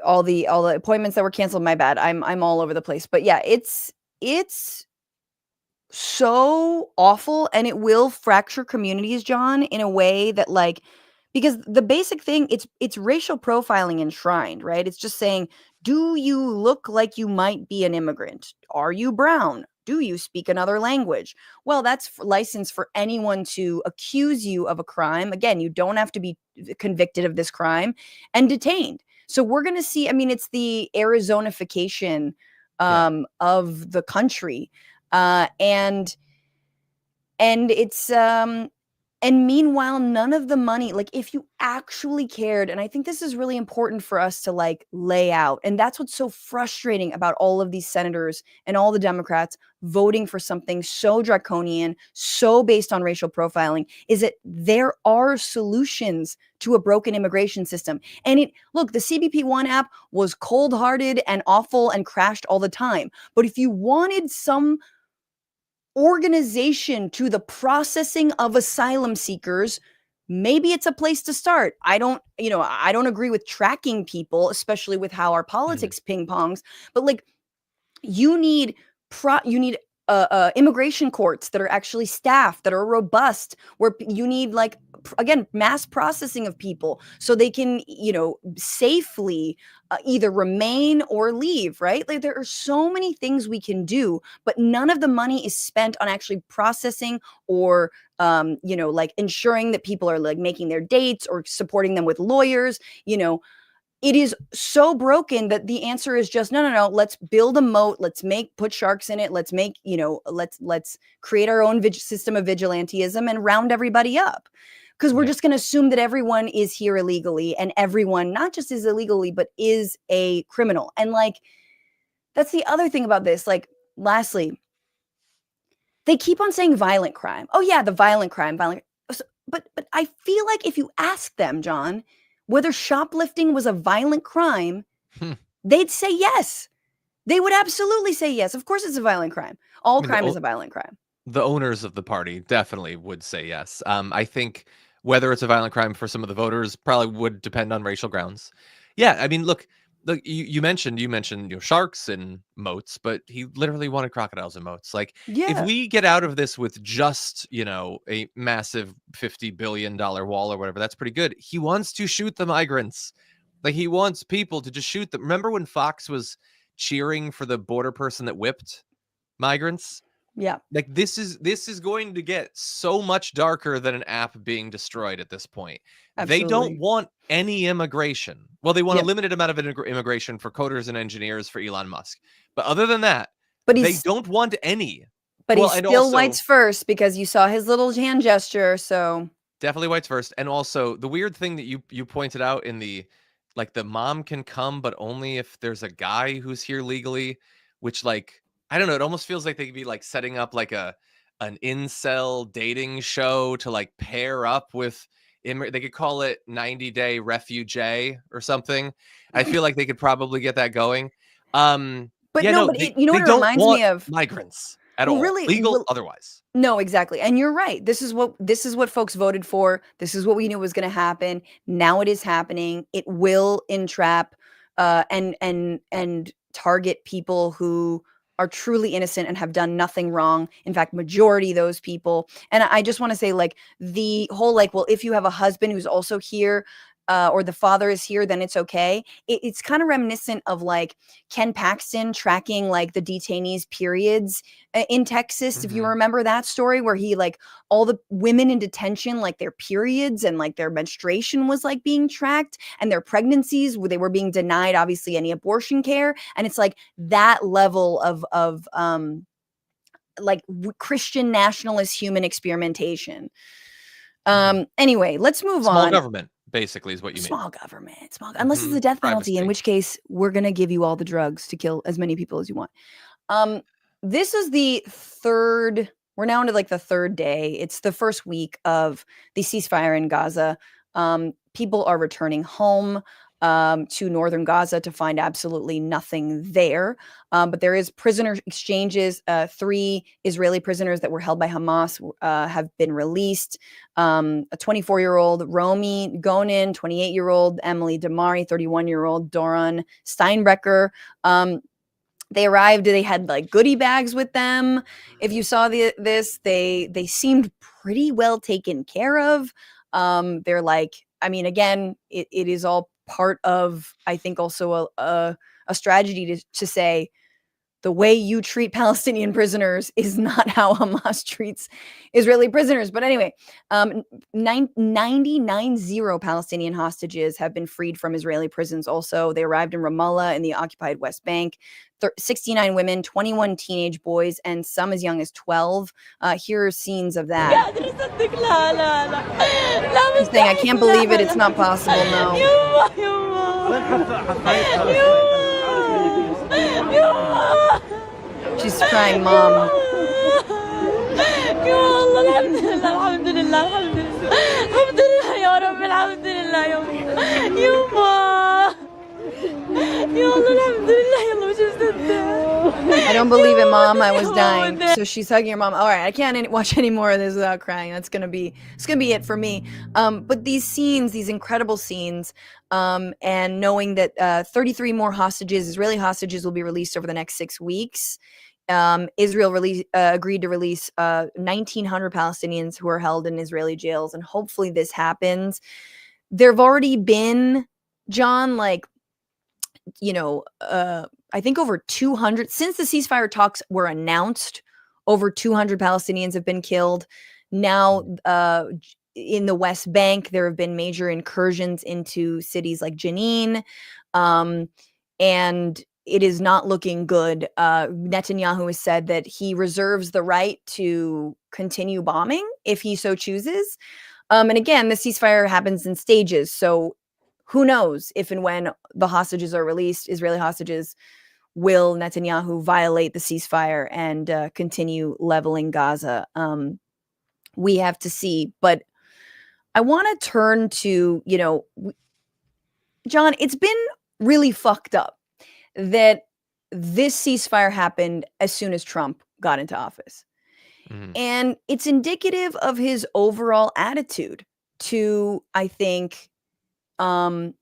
all the appointments that were canceled, my bad. I'm all over the place. But yeah, it's so awful, and it will fracture communities, John, in a way that because the basic thing, it's racial profiling enshrined, right? It's just saying, do you look like you might be an immigrant? Are you brown? Do you speak another language? Well, that's license for anyone to accuse you of a crime. Again, you don't have to be convicted of this crime and detained. So we're going to see, I mean, it's the Arizonification of the country. And it's and meanwhile, none of the money, if you actually cared, and I think this is really important for us to lay out, and that's what's so frustrating about all of these senators and all the Democrats voting for something so draconian, so based on racial profiling, is that there are solutions to a broken immigration system. And the CBP1 app was cold-hearted and awful and crashed all the time. But if you wanted some organization to the processing of asylum seekers, maybe it's a place to start. I don't agree with tracking people, especially with how our politics ping pongs, but you need immigration courts that are actually staffed, that are robust, where you need again, mass processing of people so they can, safely either remain or leave, right? There are so many things we can do, but none of the money is spent on actually processing or, ensuring that people are making their dates or supporting them with lawyers. It is so broken that the answer is just, no, let's build a moat. Let's put sharks in it. Let's make, let's create our own system of vigilantism and round everybody up. Because we're just going to assume that everyone is here illegally, and everyone not just is illegally, but is a criminal. And that's the other thing about this. Lastly, they keep on saying violent crime. Oh yeah, the violent crime. But I feel like if you ask them, John, whether shoplifting was a violent crime, they'd say yes. They would absolutely say yes. Of course it's a violent crime. All crime is a violent crime. The owners of the party definitely would say yes. I think whether it's a violent crime for some of the voters probably would depend on racial grounds. Yeah, I mean, look, you mentioned sharks and moats, but he literally wanted crocodiles and moats. If we get out of this with just a massive $50 billion wall or whatever, that's pretty good. He wants to shoot the migrants. He wants people to just shoot them. Remember when Fox was cheering for the border person that whipped migrants? Yeah. This is going to get so much darker than an app being destroyed at this point. Absolutely. They don't want any immigration. Well, they want a limited amount of immigration for coders and engineers for Elon Musk. But other than that, they don't want any. But he's still whites first, because you saw his little hand gesture. So definitely whites first. And also the weird thing that you pointed out in the mom can come, but only if there's a guy who's here legally, which I don't know. It almost feels like they could be setting up an incel dating show to pair up with They could call it 90-day refugee or something. I feel like they could probably get that going. But yeah, no, no, but they, you know they what it don't reminds want me of? migrants at Well, all, really, legal, otherwise. No, exactly. And you're right. This is what folks voted for. This is what we knew was going to happen. Now it is happening. It will entrap and target people who are truly innocent and have done nothing wrong. In fact, majority of those people. And I just want to say, like, the whole, like, well, if you have a husband who's also here, or the father is here, then it's okay. It's kind of reminiscent of like Ken Paxton tracking like the detainees' periods in Texas. If you remember that story, where he, like, all the women in detention, like their periods and like their menstruation was like being tracked, and their pregnancies, they were being denied obviously any abortion care. And it's like that level of like Christian nationalist human experimentation. Anyway, let's move on. Small government, basically, is what you mean. Small government, unless it's the death penalty, in which case we're gonna give you all the drugs to kill as many people as you want. This is the third. We're now into like the third day. It's the first week of the ceasefire in Gaza. People are returning home to northern Gaza to find absolutely nothing there. But there is prisoner exchanges. 3 Israeli prisoners that were held by Hamas have been released. A 24-year-old Romy Gonin, 28-year-old Emily Damari, 31-year-old Doron Steinbrecher. They arrived. They had like goodie bags with them. If you saw this, they seemed pretty well taken care of. They're like, I mean, again, it is all part of, I think, also a strategy to say the way you treat Palestinian prisoners is not how Hamas treats Israeli prisoners. But anyway, 90 Palestinian hostages have been freed from Israeli prisons. Also, they arrived in Ramallah in the occupied West Bank. 69 women, 21 teenage boys, and some as young as 12. Here are scenes of that. He's saying, I can't believe it. It's not possible. No. She's crying, Mom. I don't believe it, Mom. I was dying. So she's hugging her mom. All right, I can't watch any more of this without crying. It's gonna be it for me. But these scenes, these incredible scenes, and knowing that 33 more Israeli hostages, will be released over the next 6 weeks. Israel agreed to release 1,900 Palestinians who are held in Israeli jails, and hopefully this happens. There have already been, John, like, I think over 200, since the ceasefire talks were announced, over 200 Palestinians have been killed. Now, in the West Bank, there have been major incursions into cities like Jenin, and it is not looking good. Netanyahu has said that he reserves the right to continue bombing if he so chooses. And again, the ceasefire happens in stages, so who knows if and when the hostages are released, Israeli hostages, will Netanyahu violate the ceasefire and continue leveling Gaza? We have to see. But I want to turn to, John, it's been really fucked up that this ceasefire happened as soon as Trump got into office. And it's indicative of his overall attitude to, I think, to,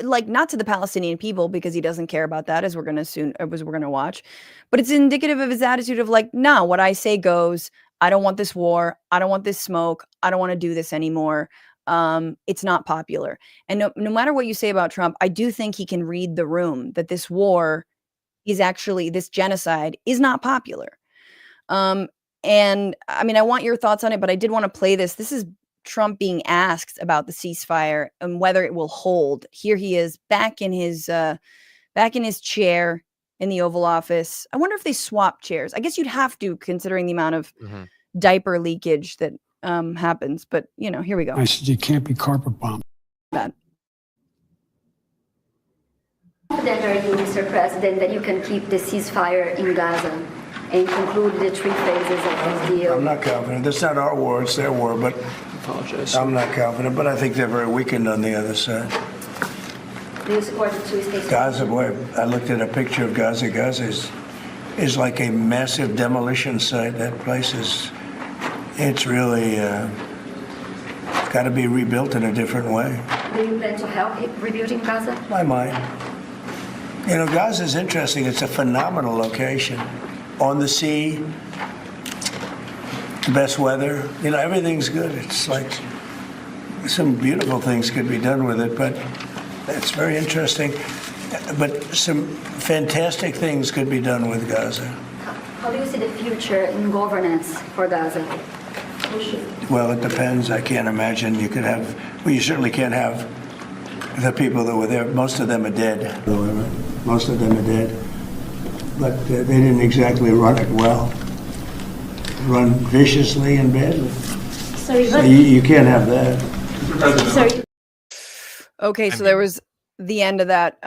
like, not to the Palestinian people, because he doesn't care about that, as we're going to watch, but it's indicative of his attitude of like, no, what I say goes. I don't want this war. I don't want this smoke. I don't want to do this anymore. It's not popular. And no matter what you say about Trump, I do think he can read the room, that this war is actually, this genocide is not popular. And I mean, I want your thoughts on it, but I did want to play this. This is Trump being asked about the ceasefire and whether it will hold. Here he is back in his chair in the Oval Office. I wonder if they swap chairs. I guess you'd have to, considering the amount of diaper leakage that happens. But here we go. I said you can't be carpet bombed. Bad. Confident are you, Mr. President, that you can keep the ceasefire in Gaza and conclude the 3 phases of this deal? I'm not confident. That's not our war, it's their war. But apologize. I'm not confident, but I think they're very weakened on the other side. Do you support the two-state Gaza, boy, I looked at a picture of Gaza. Gaza is like a massive demolition site. That place it's really got to be rebuilt in a different way. Do you plan to help rebuilding Gaza? I might. You know, Gaza is interesting. It's a phenomenal location. On the sea, the best weather. You know, everything's good. It's like some beautiful things could be done with it, but it's very interesting. But some fantastic things could be done with Gaza. How do you see the future in governance for Gaza? Well, it depends. I can't imagine you could have, well, you certainly can't have the people that were there. Most of them are dead. Most of them are dead. But they didn't exactly run it well. Run viciously and badly. Sorry, So you can't have that. Sorry. Okay, so there was the end of that.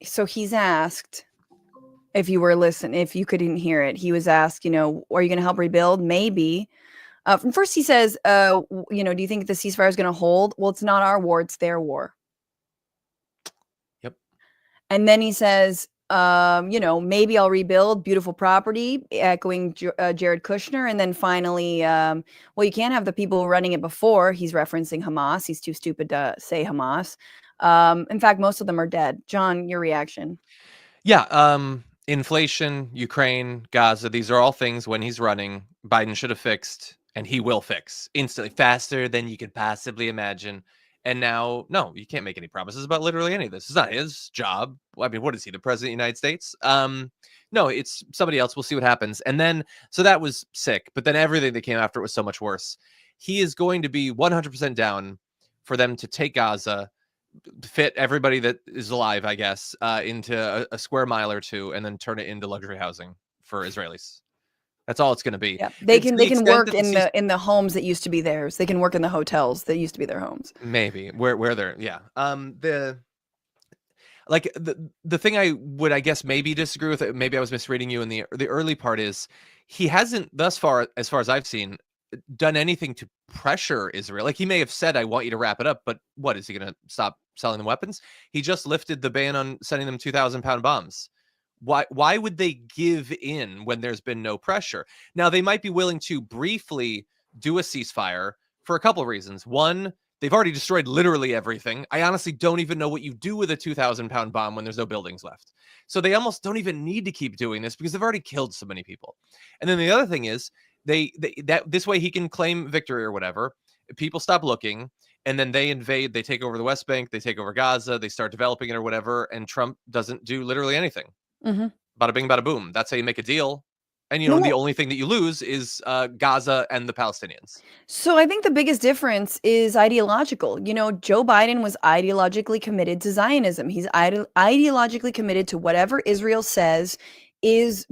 So he's asked, if you were listening, if you couldn't hear it, he was asked, you know, are you going to help rebuild? Maybe. First he says, you know, do you think the ceasefire is going to hold? Well, it's not our war, it's their war. Yep. And then he says, you know, maybe I'll rebuild, beautiful property, echoing Jared Kushner. And then finally, well, you can't have the people running it before. He's referencing Hamas. He's too stupid to say Hamas. In fact, most of them are dead. John, your reaction? Yeah. Inflation, Ukraine, Gaza, these are all things when he's running, Biden should have fixed, and he will fix instantly, faster than you could possibly imagine. And now, no, you can't make any promises about literally any of this. It's not his job. I mean, what is he, the president of the United States? No, it's somebody else. We'll see what happens. And then, so that was sick. But then everything that came after it was so much worse. He is going to be 100% down for them to take Gaza, fit everybody that is alive, I guess, into a square mile or two, and then turn it into luxury housing for Israelis. That's all it's going to be. Yeah, they can work in the homes that used to be theirs. They can work in the hotels that used to be their homes. Maybe where they're the thing I would, I guess, maybe disagree with, maybe I was misreading you in the early part, is he hasn't thus far, as far as I've seen, done anything to pressure Israel. Like, he may have said, I want you to wrap it up, but what, is he going to stop selling them weapons? He just lifted the ban on sending them 2,000-pound bombs. Why would they give in when there's been no pressure? Now, they might be willing to briefly do a ceasefire for a couple of reasons. One, they've already destroyed literally everything. I honestly don't even know what you do with a 2,000-pound bomb when there's no buildings left. So they almost don't even need to keep doing this because they've already killed so many people. And then the other thing is, this way he can claim victory or whatever. People stop looking, and then they invade. They take over the West Bank. They take over Gaza. They start developing it or whatever. And Trump doesn't do literally anything. Mm-hmm. Bada bing, bada boom. That's how you make a deal. And, you know, the only thing that you lose is Gaza and the Palestinians. So I think the biggest difference is ideological. You know, Joe Biden was ideologically committed to Zionism. He's ideologically committed to whatever Israel says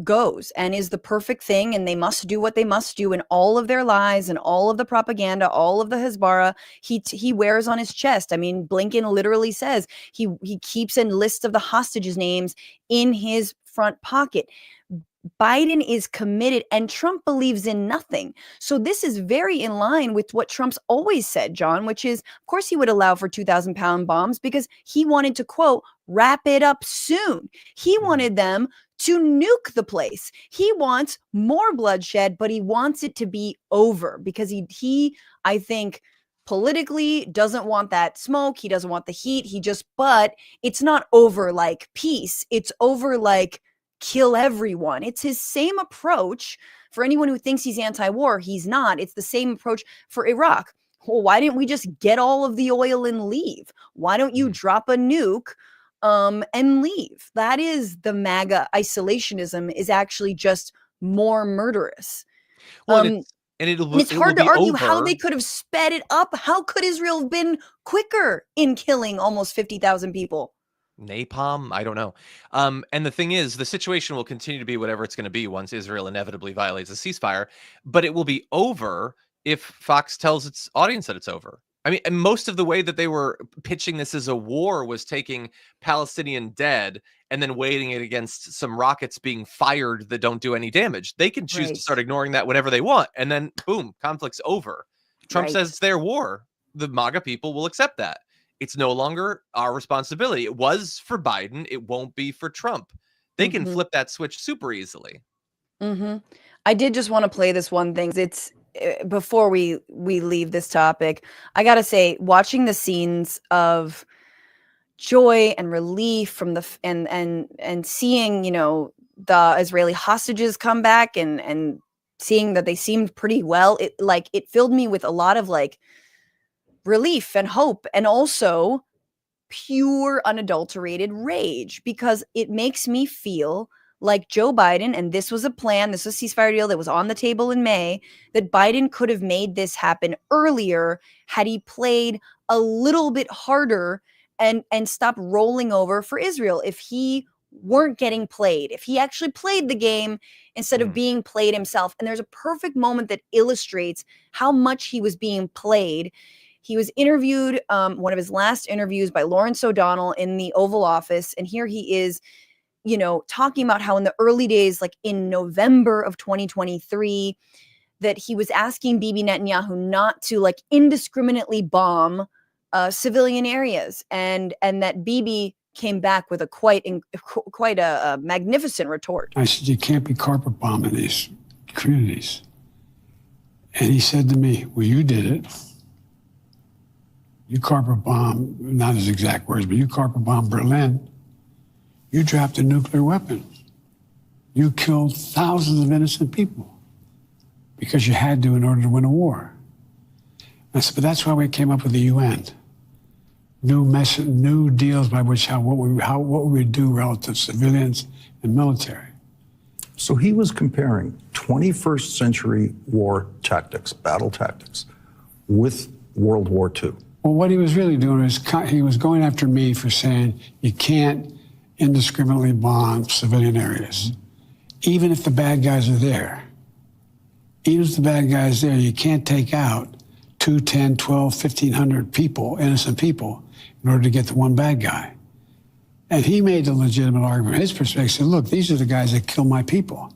goes and is the perfect thing, and they must do what they must do, and all of their lies and all of the propaganda, all of the Hezbollah he wears on his chest. I mean, Blinken literally says he keeps a list of the hostages' names in his front pocket. Biden is committed, and Trump believes in nothing. So this is very in line with what Trump's always said, John, which is, of course, he would allow for 2,000-pound bombs because he wanted to, quote, wrap it up soon. He wanted them to nuke the place. He wants more bloodshed, but he wants it to be over because he I think, politically doesn't want that smoke. He doesn't want the heat. But it's not over like peace. It's over like kill everyone. It's his same approach. For anyone who thinks he's anti-war, he's not. It's the same approach for Iraq. Well, why didn't we just get all of the oil and leave? Why don't you drop a nuke and leave? That is the MAGA isolationism, is actually just more murderous. Well, it's hard to argue how they could have sped it up. How could Israel have been quicker in killing almost 50,000 people? Napalm? I don't know. And the thing is, the situation will continue to be whatever it's going to be once Israel inevitably violates a ceasefire, but it will be over if Fox tells its audience that it's over. I mean, and most of the way that they were pitching this as a war was taking Palestinian dead and then weighting it against some rockets being fired that don't do any damage. They can choose to start ignoring that whenever they want. And then boom, conflict's over. Trump Right. says it's their war. The MAGA people will accept that. It's no longer our responsibility. It was for Biden. It won't be for Trump. They can flip that switch super easily. I did just want to play this one thing. It's before we leave this topic. I gotta say, watching the scenes of joy and relief from and seeing, you know, the Israeli hostages come back and seeing that they seemed pretty well, it filled me with a lot of like relief and hope, and also pure unadulterated rage, because it makes me feel like Joe Biden, and this was a plan, this was a ceasefire deal that was on the table in May, that Biden could have made this happen earlier had he played a little bit harder and stopped rolling over for Israel. If he weren't getting played, if he actually played the game instead of being played himself. And there's a perfect moment that illustrates how much he was being played. He was interviewed, one of his last interviews, by Lawrence O'Donnell in the Oval Office. And here he is, you know, talking about how in the early days, like in November of 2023, that he was asking Bibi Netanyahu not to like indiscriminately bomb civilian areas, and that Bibi came back with a quite a magnificent retort. I said, you can't be carpet bombing these communities. And he said to me, well, you did it. You carpet bomb, not his exact words, but you carpet bomb Berlin. You dropped a nuclear weapon. You killed thousands of innocent people because you had to in order to win a war. I said, but that's why we came up with the UN. New deals by which what we would do relative to civilians and military. So he was comparing 21st century war tactics, battle tactics, with World War II. Well, what he was really doing is he was going after me for saying you can't indiscriminately bomb civilian areas, even if the bad guys are there. Even if the bad guys there, you can't take out 2, 10, 12, 1,500 people, innocent people, in order to get the one bad guy. And he made the legitimate argument. His perspective said, look, these are the guys that kill my people.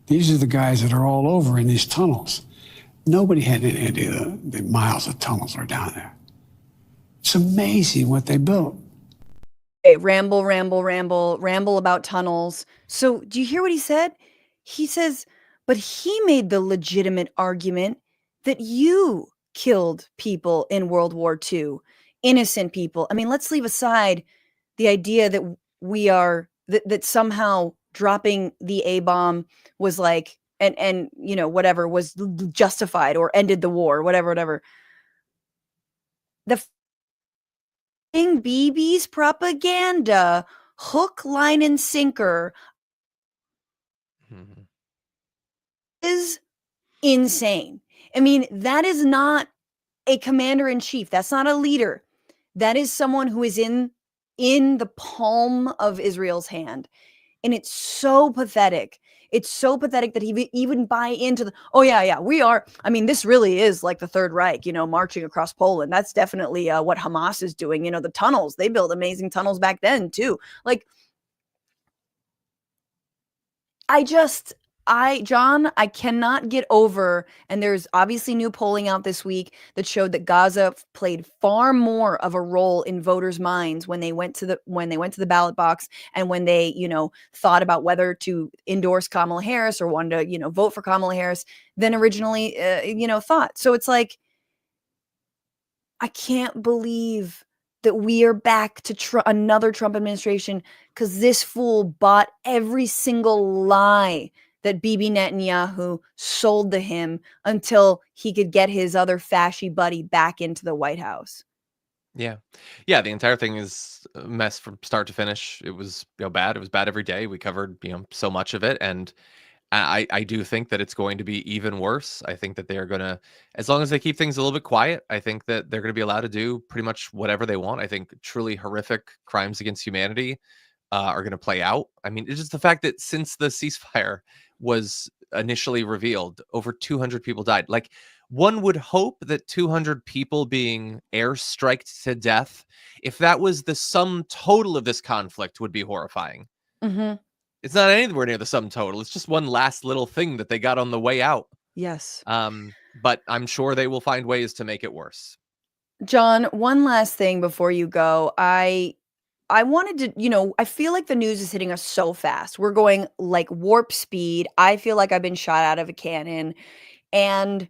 These are the guys that are all over in these tunnels. Nobody had any idea the miles of tunnels are down there. It's amazing what they built. Okay, ramble about tunnels. So do you hear what he said? He says, but he made the legitimate argument that you killed people in World War II, innocent people. I mean, let's leave aside the idea that we are, that somehow dropping the A-bomb was like, and you know, whatever, was justified or ended the war, whatever. The Bibi's propaganda, hook, line, and sinker, is insane. I mean, that is not a commander-in-chief. That's not a leader. That is someone who is in the palm of Israel's hand. And it's so pathetic. It's so pathetic that he even buy into we are. I mean, this really is like the Third Reich, you know, marching across Poland. That's definitely what Hamas is doing. You know, the tunnels, they built amazing tunnels back then too. Like, John, I cannot get over, and there's obviously new polling out this week that showed that Gaza played far more of a role in voters' minds when they went to the ballot box, and when they, you know, thought about whether to endorse Kamala Harris or wanted to, you know, vote for Kamala Harris than originally, thought. So it's like, I can't believe that we are back to another Trump administration, because this fool bought every single lie that Bibi Netanyahu sold to him until he could get his other fashy buddy back into the White House. Yeah. The entire thing is a mess from start to finish. It was bad. It was bad every day. We covered so much of it, and I do think that it's going to be even worse. I think that they're gonna, as long as they keep things a little bit quiet, I think that they're gonna be allowed to do pretty much whatever they want. I think truly horrific crimes against humanity are going to play out. I mean, it's just the fact that since the ceasefire was initially revealed, over 200 people died. Like, one would hope that 200 people being airstriked to death, if that was the sum total of this conflict, would be horrifying. Mm-hmm. It's not anywhere near the sum total. It's just one last little thing that they got on the way out. Yes. but I'm sure they will find ways to make it worse. John, one last thing before you go. I wanted to, I feel like the news is hitting us so fast. We're going like warp speed. I feel like I've been shot out of a cannon, and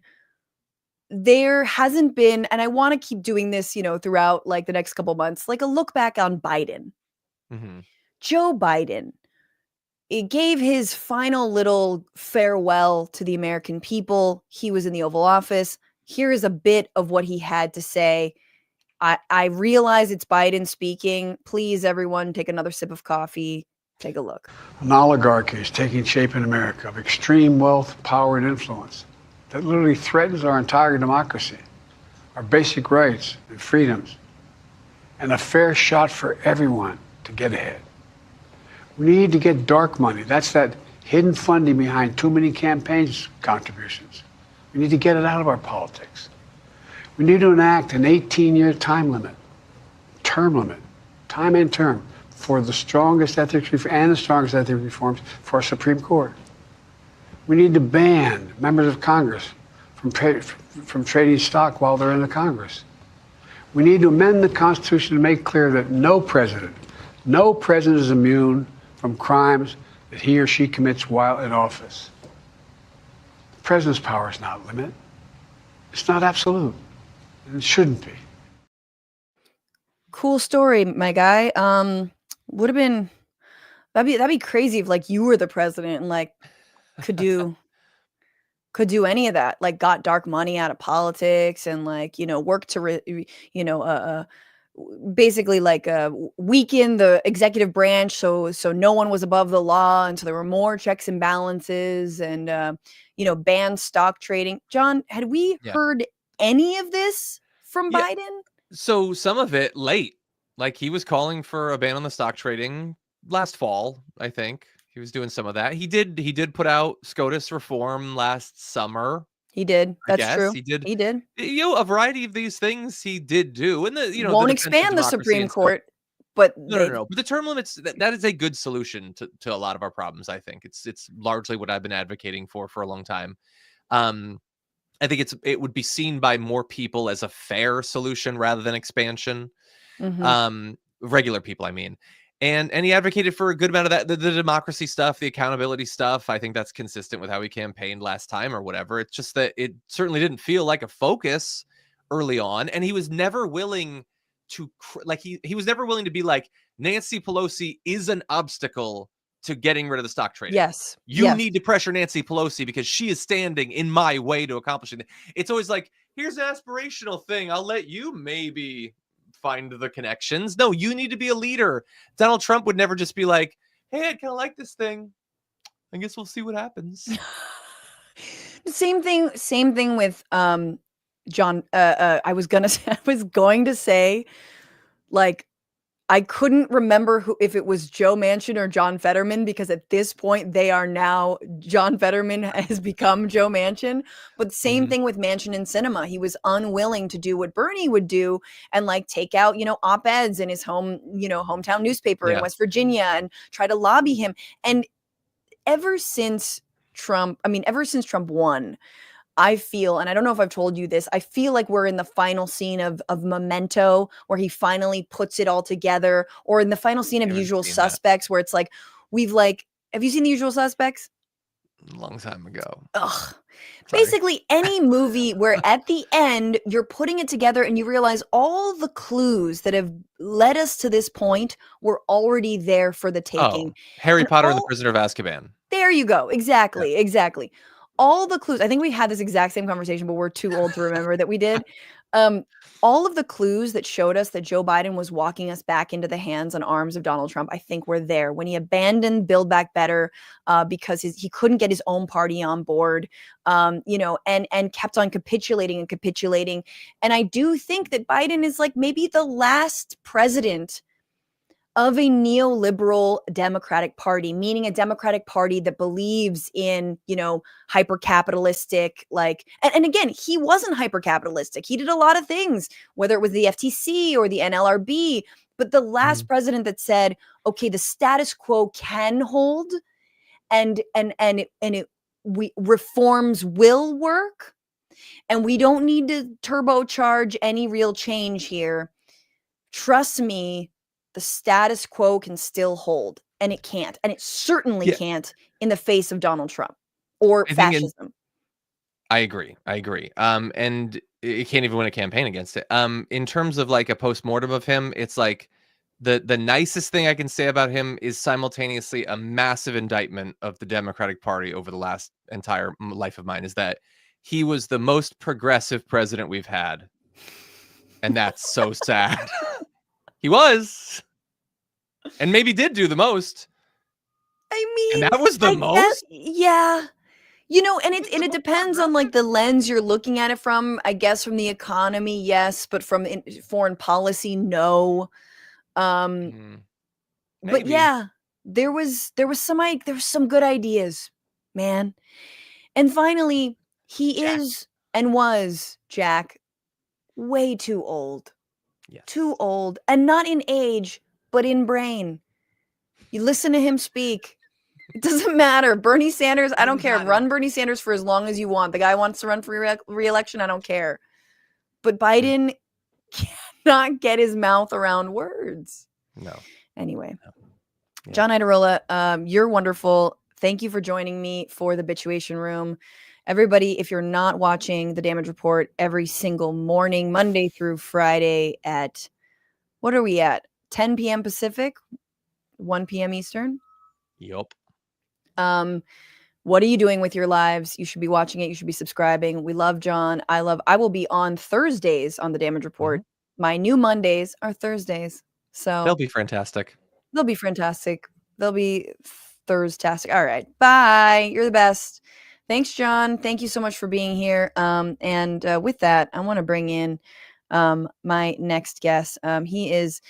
there hasn't been, and I want to keep doing this, throughout like the next couple months, like a look back on Biden. Hmm. Joe Biden, it gave his final little farewell to the American people. He was in the Oval Office. Here is a bit of what he had to say. I realize it's Biden speaking. Please, everyone, take another sip of coffee. Take a look. An oligarchy is taking shape in America of extreme wealth, power, and influence that literally threatens our entire democracy, our basic rights and freedoms, and a fair shot for everyone to get ahead. We need to get dark money. That's that hidden funding behind too many campaigns contributions. We need to get it out of our politics. We need to enact an 18-year time limit, time and term, for the strongest ethics and the strongest ethics reforms for our Supreme Court. We need to ban members of Congress from trading stock while they're in the Congress. We need to amend the Constitution to make clear that no president is immune from crimes that he or she commits while in office. The president's power is not limited. It's not absolute. And it shouldn't be. Cool story, my guy. Would have been that'd be crazy if like you were the president and like could do any of that, like got dark money out of politics and like worked to basically like weaken the executive branch so no one was above the law, and so there were more checks and balances, and ban stock trading. John, had we heard any of this from Biden? So some of it late, like he was calling for a ban on the stock trading last fall. I think he was doing some of that. He did put out SCOTUS reform last summer. He did. That's true. He did. He did. A variety of these things he did do, and won't expand the Supreme Court, but no. But the term limits, that is a good solution to a lot of our problems. I think it's largely what I've been advocating for a long time. I think it would be seen by more people as a fair solution rather than expansion. Mm-hmm. Regular people, I mean. And he advocated for a good amount of that, the democracy stuff, the accountability stuff. I think that's consistent with how he campaigned last time or whatever. It's just that it certainly didn't feel like a focus early on. And he was never willing to, he was never willing to be like, Nancy Pelosi is an obstacle to getting rid of the stock trading. Yes. You need to pressure Nancy Pelosi because she is standing in my way to accomplishing it. It's always like, here's an aspirational thing. I'll let you maybe find the connections. No, you need to be a leader. Donald Trump would never just be like, hey, I kind of like this thing. I guess we'll see what happens. Same thing with John. I was going to say, like, I couldn't remember if it was Joe Manchin or John Fetterman, because at this point they are now, John Fetterman has become Joe Manchin. But same thing with Manchin and Sinema. He was unwilling to do what Bernie would do and like take out, op-eds in his hometown newspaper in West Virginia and try to lobby him. And ever since Trump won, I feel, and I don't know if I've told you this, I feel like we're in the final scene of Memento, where he finally puts it all together, or in the final scene of Usual Suspects, where it's like, have you seen The Usual Suspects? A long time ago. Ugh. Basically any movie where at the end you're putting it together and you realize all the clues that have led us to this point were already there for the taking. Oh, Harry Potter and the Prisoner of Azkaban. There you go. Exactly. All the clues, I think we had this exact same conversation, but we're too old to remember that we did. All of the clues that showed us that Joe Biden was walking us back into the hands and arms of Donald Trump, I think were there when he abandoned Build Back Better because he couldn't get his own party on board, and kept on capitulating. And I do think that Biden is like maybe the last president of a neoliberal Democratic Party, meaning a Democratic Party that believes in, hyper-capitalistic, and again, he wasn't hyper-capitalistic. He did a lot of things, whether it was the FTC or the NLRB, but the last president that said, okay, the status quo can hold and reforms will work. And we don't need to turbocharge any real change here. Trust me, the status quo can still hold, and it can't. And it certainly Yeah. can't in the face of Donald Trump or I think fascism. I agree. And it can't even win a campaign against it. In terms of like a postmortem of him, it's like the nicest thing I can say about him is simultaneously a massive indictment of the Democratic Party over the last entire life of mine, is that he was the most progressive president we've had. And that's so sad. He was. And maybe did do the most. I mean, And that was the most? Yeah. You know, and it depends on like the lens you're looking at it from. I guess from the economy, yes, but from foreign policy, no. But Maybe. yeah, there was some good ideas, man. And finally, he Jack. is and was, Jack, way too old. Yes. Too old, and not in age, but in brain. You listen to him speak. It doesn't matter. Bernie Sanders, I don't care. Run Bernie Sanders for as long as you want. The guy wants to run for re-election. I don't care. But Biden cannot get his mouth around words. No. Anyway, No. Yeah. John Iadarola, you're wonderful. Thank you for joining me for the Bituation Room. Everybody, if you're not watching The Damage Report every single morning, Monday through Friday at, what are we at? 10 p.m. Pacific, 1 p.m. Eastern? Yup. What are you doing with your lives? You should be watching it. You should be subscribing. We love John. I will be on Thursdays on The Damage Report. My new Mondays are Thursdays. So They'll be fantastic. They'll be fantastic. They'll be Thurstastic. All right. Bye. You're the best. Thanks, John. Thank you so much for being here. And with that, I want to bring in my next guest. He is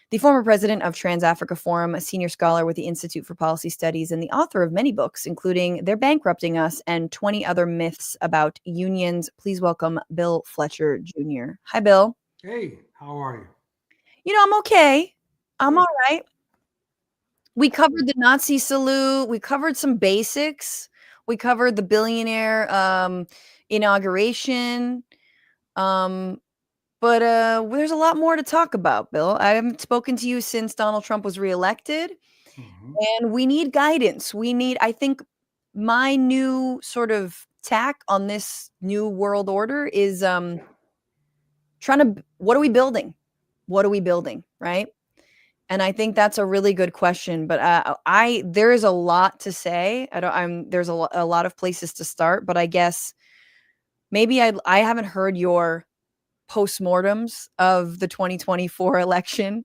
the former president of Trans-Africa Forum, a senior scholar with the Institute for Policy Studies, and the author of many books, including They're Bankrupting Us and 20 Other Myths About Unions. Please welcome Bill Fletcher Jr. Hi, Bill. Hey, how are you? You know, I'm okay. I'm all right. We covered the Nazi salute. We covered some basics. We covered the billionaire inauguration. But there's a lot more to talk about, Bill. I haven't spoken to you since Donald Trump was reelected, and we need guidance. I think my new sort of tack on this new world order is what are we building? What are we building, right? And I think that's a really good question. But there is a lot to say. There's a lot of places to start. But I guess maybe I haven't heard your postmortems of the 2024 election.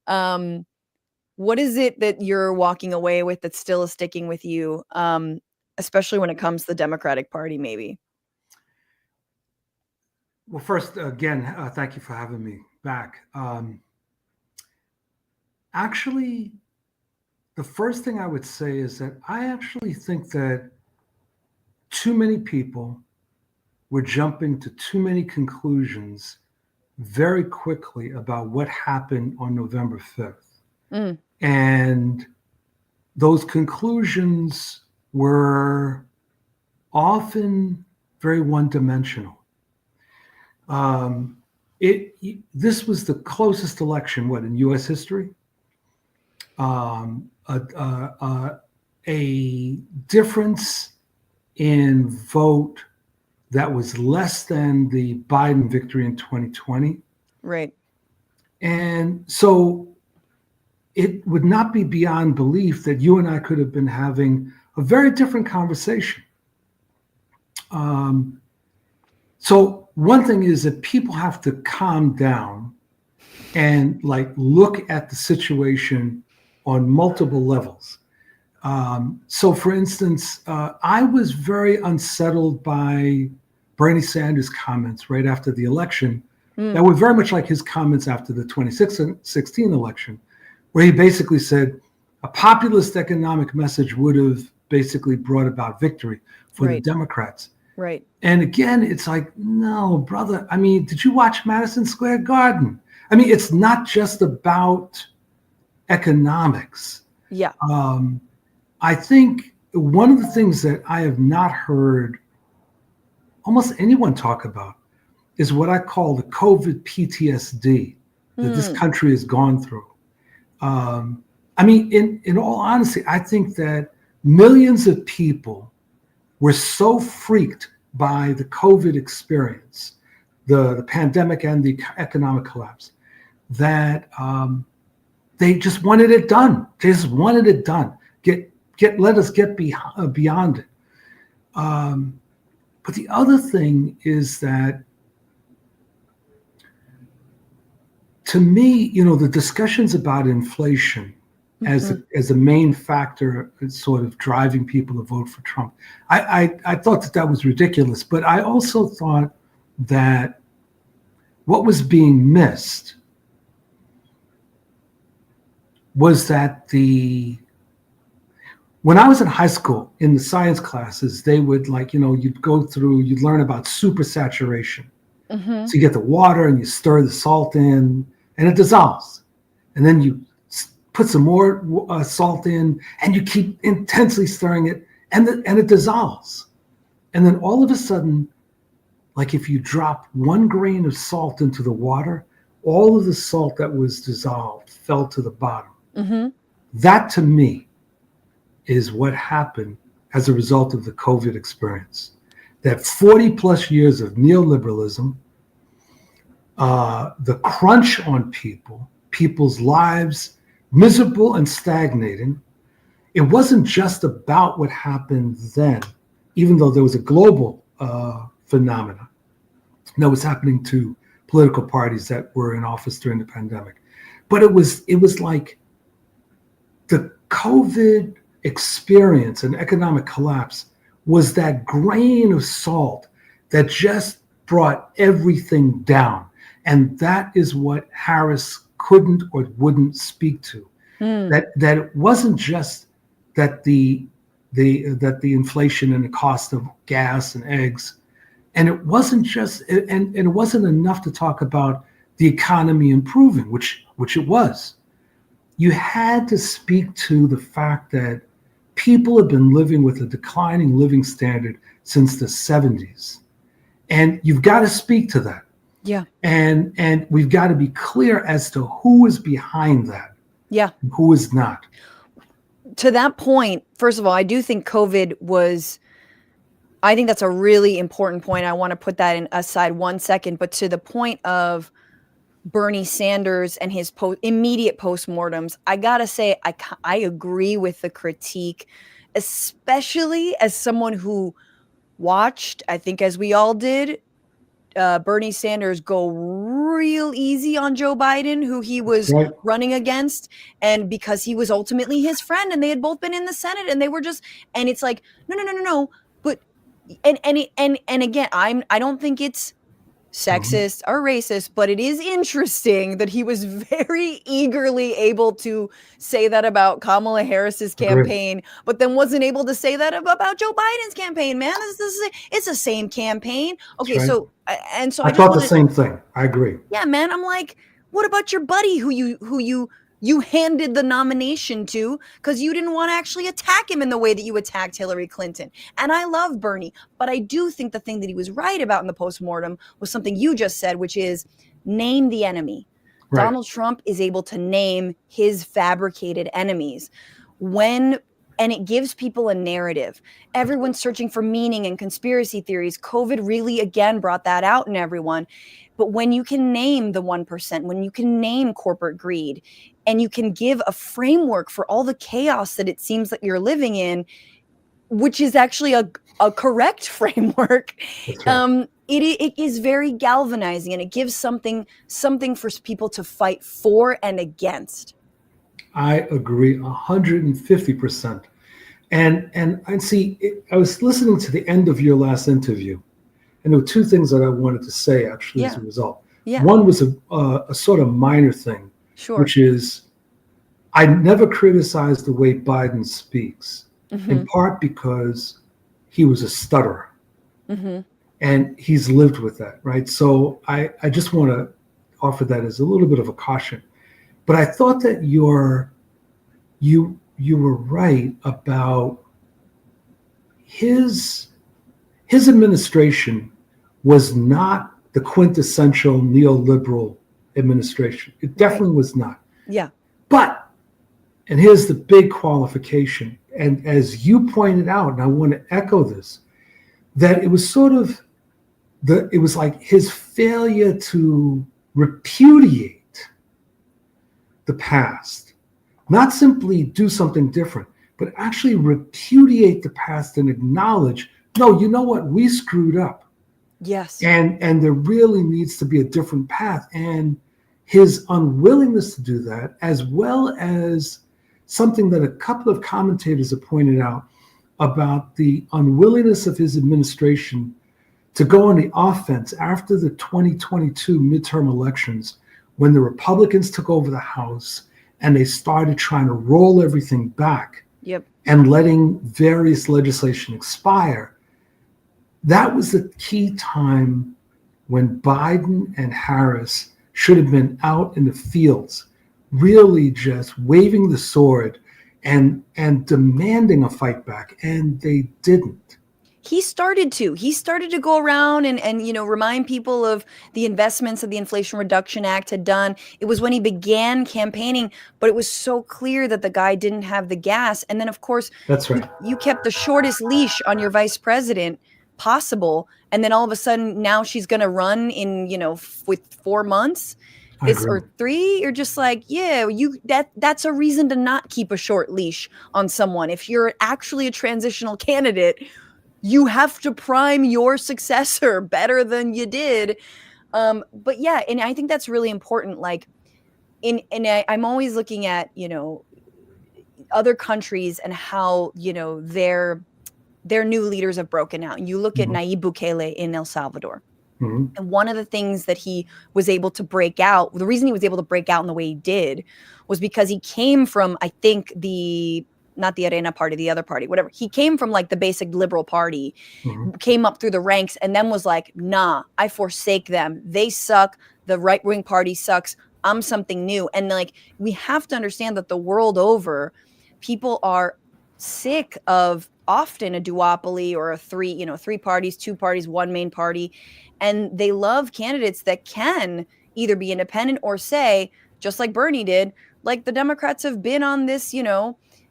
What is it that you're walking away with that still is sticking with you, especially when it comes to the Democratic Party, maybe? Well, first, again, thank you for having me back. Actually, the first thing I would say is that I actually think that too many people were jumping to too many conclusions very quickly about what happened on November 5th. And those conclusions were often very one-dimensional. This was the closest election, in U.S. history? A difference in vote that was less than the Biden victory in 2020. Right. And so it would not be beyond belief that you and I could have been having a very different conversation. So one thing is that people have to calm down and look at the situation on multiple levels. So for instance, I was very unsettled by Bernie Sanders' comments right after the election that were very much like his comments after the 2016 election, where he basically said a populist economic message would have basically brought about victory for the Democrats. Right. And again, it's like, no, brother. I mean, did you watch Madison Square Garden? I mean, it's not just about economics. Yeah. I think one of the things that I have not heard almost anyone talk about is what I call the COVID PTSD that this country has gone through. I mean, in all honesty, I think that millions of people were so freaked by the COVID experience, the pandemic and the economic collapse, that they just wanted it done. They just wanted it done. Let us get beyond it. But the other thing is that, to me, the discussions about inflation as a main factor in sort of driving people to vote for Trump, I thought that was ridiculous. But I also thought that what was being missed was that when I was in high school, in the science classes, they would you'd learn about supersaturation. So you get the water and you stir the salt in and it dissolves. And then you put some more salt in and you keep intensely stirring it and it dissolves. And then all of a sudden, like if you drop 1 grain of salt into the water, all of the salt that was dissolved fell to the bottom. That to me is what happened as a result of the COVID experience. That 40 plus years of neoliberalism, the crunch on people's lives, miserable and stagnating. It wasn't just about what happened then, even though there was a global phenomenon that was happening to political parties that were in office during the pandemic. But it was like the COVID experience and economic collapse was that grain of salt that just brought everything down. And that is what Harris couldn't or wouldn't speak to. That it wasn't just that the inflation and the cost of gas and eggs, and it wasn't just and it wasn't enough to talk about the economy improving, which it was. You had to speak to the fact that people have been living with a declining living standard since the 70s. And you've got to speak to that. Yeah. And we've got to be clear as to who is behind that. Yeah. And who is not. To that point, first of all, I do think I think that's a really important point. I want to put that aside 1 second, but to the point of Bernie Sanders and his immediate postmortems, I gotta say, I agree with the critique, especially as someone who watched, I think as we all did, Bernie Sanders go real easy on Joe Biden, who he was running against, and because he was ultimately his friend and they had both been in the Senate and they were just, and it's like, no, but, and again, I don't think it's sexist or racist, but it is interesting that he was very eagerly able to say that about Kamala Harris's campaign, but then wasn't able to say that about Joe Biden's campaign. Man, it's the same campaign. Okay, right. So I thought the same thing. I agree. Yeah, man. I'm like, what about your buddy who you handed the nomination to because you didn't want to actually attack him in the way that you attacked Hillary Clinton? And I love Bernie, but I do think the thing that he was right about in the postmortem was something you just said, which is name the enemy. Right. Donald Trump is able to name his fabricated enemies and it gives people a narrative. Everyone's searching for meaning and conspiracy theories. COVID really, again, brought that out in everyone. But when you can name the 1%, when you can name corporate greed, and you can give a framework for all the chaos that it seems that you're living in, which is actually a correct framework, right. It is very galvanizing, and it gives something for people to fight for and against. I agree 150%. And see, I was listening to the end of your last interview, and there were two things that I wanted to say actually as a result. Yeah. One was a sort of minor thing, which is I never criticized the way Biden speaks, in part because he was a stutterer, and he's lived with that, right? So I just want to offer that as a little bit of a caution. But I thought that you were right about his his administration was not the quintessential neoliberal administration. It definitely was not. Yeah. But, and here's the big qualification, and as you pointed out, and I want to echo this, that it was sort of it was like his failure to repudiate the past, not simply do something different, but actually repudiate the past and acknowledge, no, you know what, we screwed up. Yes. And there really needs to be a different path. And his unwillingness to do that, as well as something that a couple of commentators have pointed out about the unwillingness of his administration to go on the offense after the 2022 midterm elections, when the Republicans took over the House and they started trying to roll everything back and letting various legislation expire. That was the key time when Biden and Harris should have been out in the fields, really just waving the sword and demanding a fight back, and they didn't. He started to go around and remind people of the investments that the Inflation Reduction Act had done. It was when he began campaigning, but it was so clear that the guy didn't have the gas. And then, of course, that's right. You kept the shortest leash on your vice president possible, and then all of a sudden now she's going to run in with 4 months or 3. You're just like, yeah, that's a reason to not keep a short leash on someone. If you're actually a transitional candidate, you have to prime your successor better than you did. But yeah, and I think that's really important. Like I'm always looking at other countries and how their new leaders have broken out. And you look at Nayib Bukele in El Salvador. And one of the things that he was able to break out, the reason he was able to break out in the way he did was because he came from, I think, not the Arena party, the other party, whatever. He came from like the basic liberal party, came up through the ranks, and then was like, nah, I forsake them. They suck. The right-wing party sucks. I'm something new. And like, we have to understand that the world over, people are sick of often a duopoly or three parties, 2 parties, 1 main party. And they love candidates that can either be independent or say, just like Bernie did, like the Democrats have been on this,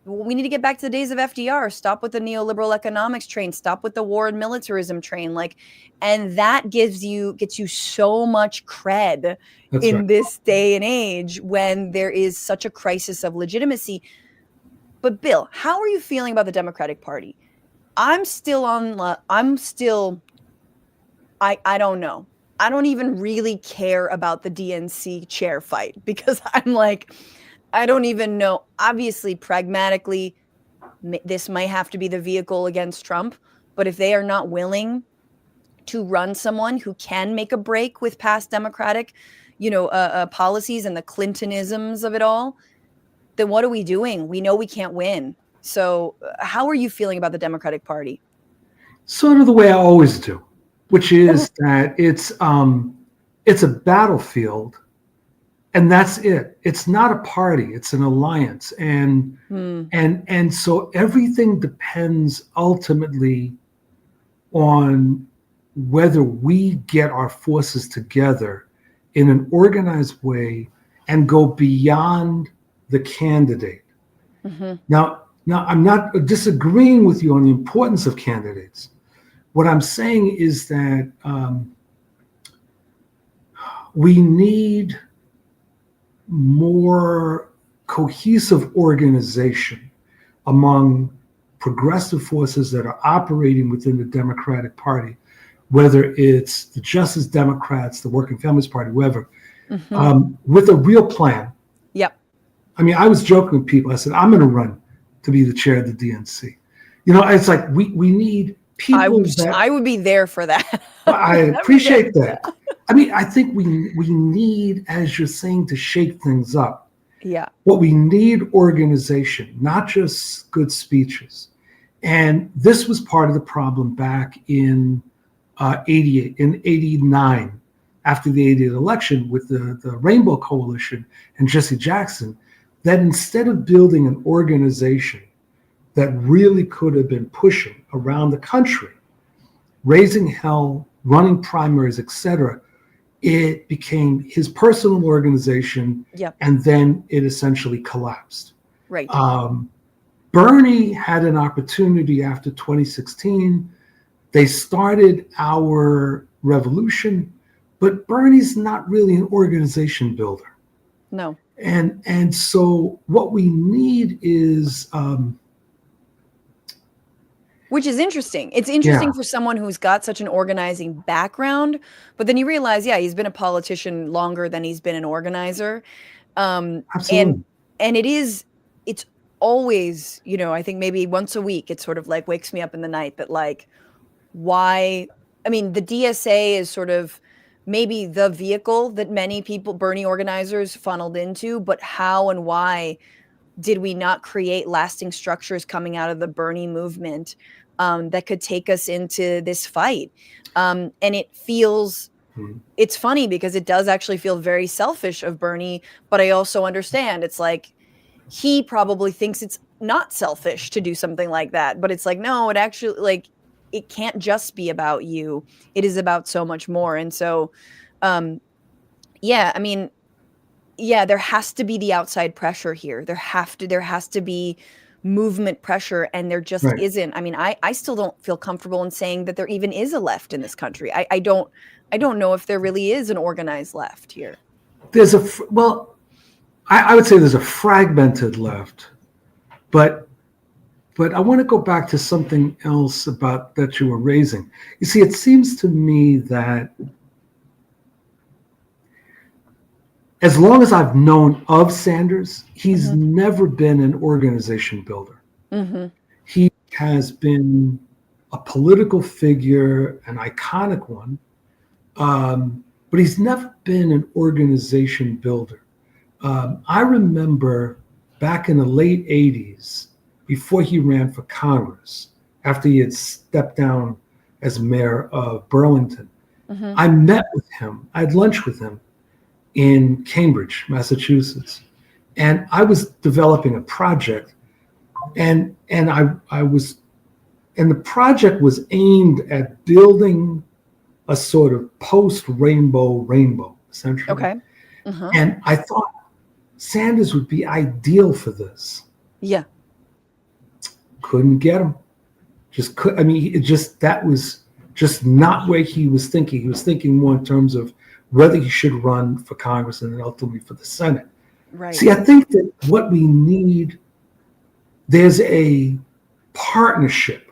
we need to get back to the days of FDR, stop with the neoliberal economics train, stop with the war and militarism train. And that gets you so much cred this day and age when there is such a crisis of legitimacy. But Bill, how are you feeling about the Democratic Party? I don't know. I don't even really care about the DNC chair fight because I'm like, I don't even know. Obviously, pragmatically, this might have to be the vehicle against Trump. But if they are not willing to run someone who can make a break with past Democratic, policies and the Clintonisms of it all, then what are we doing? We know we can't win. So how are you feeling about the Democratic Party? Sort of the way I always do, which is that it's a battlefield, and that's it. It's not a party, it's an alliance. And so everything depends ultimately on whether we get our forces together in an organized way and go beyond the candidate. Now I'm not disagreeing with you on the importance of candidates. What I'm saying is that we need more cohesive organization among progressive forces that are operating within the Democratic Party, whether it's the Justice Democrats, the Working Families Party, whoever, with a real plan. Yep. I mean, I was joking with people. I said, I'm going to run to be the chair of the DNC. It's like we need people I would be there for that. I appreciate that. I mean, I think we need, as you're saying, to shake things up. Yeah. But we need organization, not just good speeches. And this was part of the problem back in 88, in 89, after the 88 election with the Rainbow Coalition and Jesse Jackson, that instead of building an organization that really could have been pushing around the country, raising hell, running primaries, etc., it became his personal organization, Yep. and then it essentially collapsed. Right. Bernie had an opportunity after 2016. They started our revolution, but Bernie's not really an organization builder. No. And so what we need is which is interesting. It's interesting for someone who's got such an organizing background, but then you realize, yeah, he's been a politician longer than he's been an organizer. Absolutely. And it's always, you know, I think maybe once a week, it sort of like wakes me up in the night that like, why, I mean, the DSA is sort of maybe the vehicle that many people, Bernie organizers funneled into, but how and why did we not create lasting structures coming out of the Bernie movement that could take us into this fight? And it feels, it's funny because it does actually feel very selfish of Bernie, but I also understand it's like, he probably thinks it's not selfish to do something like that, but it's like, no, it actually, like, it can't just be about you. It is about so much more. And so, yeah, I mean, yeah, there has to be the outside pressure here. There has to be movement pressure, and there just isn't. I mean, I still don't feel comfortable in saying that there even is a left in this country. I don't know if there really is an organized left here. There's I would say there's a fragmented left, but I want to go back to something else about that you were raising. You see, it seems to me that as long as I've known of Sanders, he's never been an organization builder. He has been a political figure, an iconic one, but he's never been an organization builder. I remember back in the late 80s, before he ran for Congress, after he had stepped down as mayor of Burlington, I met with him. I had lunch with him in Cambridge, Massachusetts, and I was developing a project, and the project was aimed at building a sort of post-rainbow, essentially. Okay. And I thought Sanders would be ideal for this. Yeah. Couldn't get him. That was just not where he was thinking. He was thinking more in terms of whether he should run for Congress and then ultimately for the Senate. Right. See, I think that what we need, there's a partnership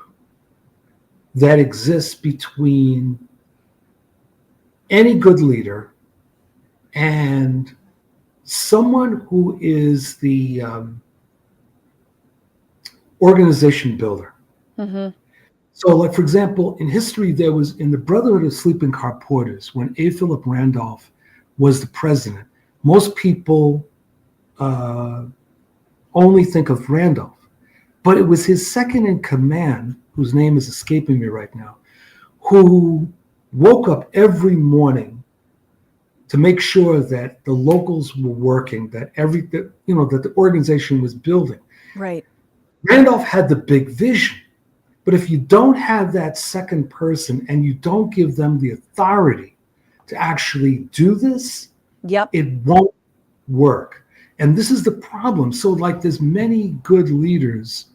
that exists between any good leader and someone who is the organization builder. So, like, for example, in history, there was in the Brotherhood of Sleeping Car Porters, when A. Philip Randolph was the president, most people only think of Randolph. But it was his second in command, whose name is escaping me right now, who woke up every morning to make sure that the locals were working, that that the organization was building. Right. Randolph had the big vision. But if you don't have that second person and you don't give them the authority to actually do this, it won't work. And this is the problem. So, like, there's many good leaders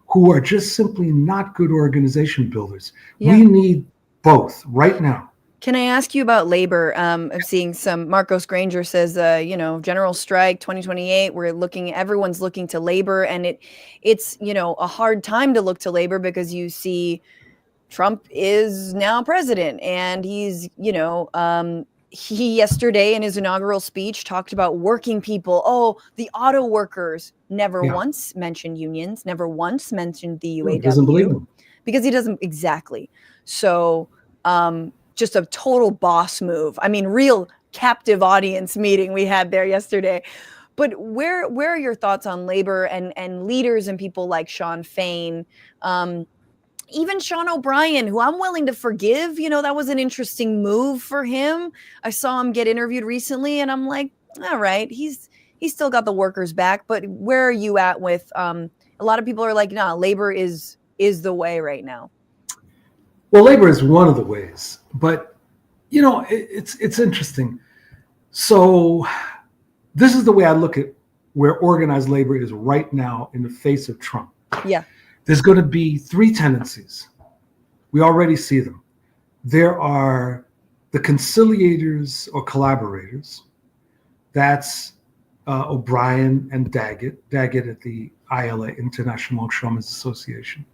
who are just simply not good organization builders. We need both right now. Can I ask you about labor? I'm seeing some, Marcos Granger says, general strike 2028, everyone's looking to labor, and it's, a hard time to look to labor because you see Trump is now president, and he's, he yesterday in his inaugural speech talked about working people. Oh, the auto workers, never once mentioned unions, never once mentioned the UAW. He doesn't believe them. Because he doesn't, exactly. So, just a total boss move. I mean, real captive audience meeting we had there yesterday. But where are your thoughts on labor and leaders and people like Sean Fain, even Sean O'Brien, who I'm willing to forgive? That was an interesting move for him. I saw him get interviewed recently, and I'm like, all right, he's still got the workers back. But where are you at with? A lot of people are like, nah, labor is the way right now. Well, labor is one of the ways, but it's interesting. So this is the way I look at where organized labor is right now in the face of Trump. Yeah. There's going to be three tendencies. We already see them. There are the conciliators or collaborators. That's O'Brien and Daggett at the ILA, International Longshoremen's Association.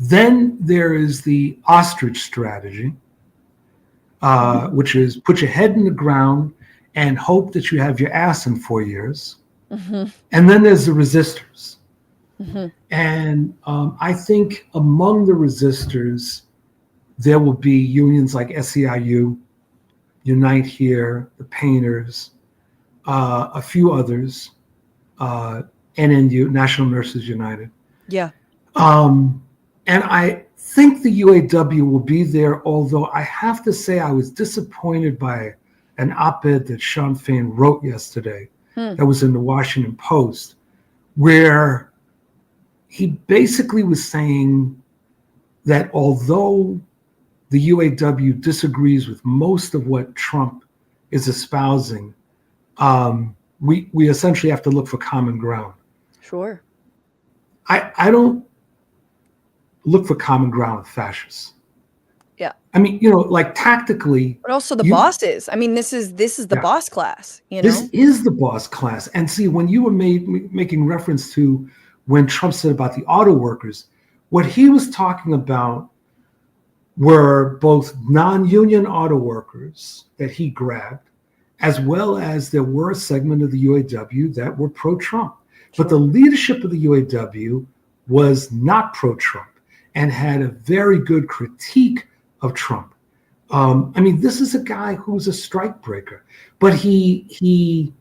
Then there is the ostrich strategy, which is put your head in the ground and hope that you have your ass in 4 years. Mm-hmm. And then there's the resistors. Mm-hmm. And I think among the resistors, there will be unions like SEIU, Unite Here, the Painters, a few others, NNU, National Nurses United. Yeah. And I think the UAW will be there, although I have to say I was disappointed by an op-ed that Sean Fain wrote yesterday that was in the Washington Post, where he basically was saying that although the UAW disagrees with most of what Trump is espousing, we essentially have to look for common ground. Sure. I don't look for common ground with fascists. Yeah. I mean, like tactically. But also the bosses. I mean, this is the boss class, This is the boss class. And see, when you were making reference to when Trump said about the auto workers, what he was talking about were both non-union auto workers that he grabbed, as well as there were a segment of the UAW that were pro-Trump. Sure. But the leadership of the UAW was not pro-Trump and had a very good critique of Trump. I mean, this is a guy who's a strike breaker, but he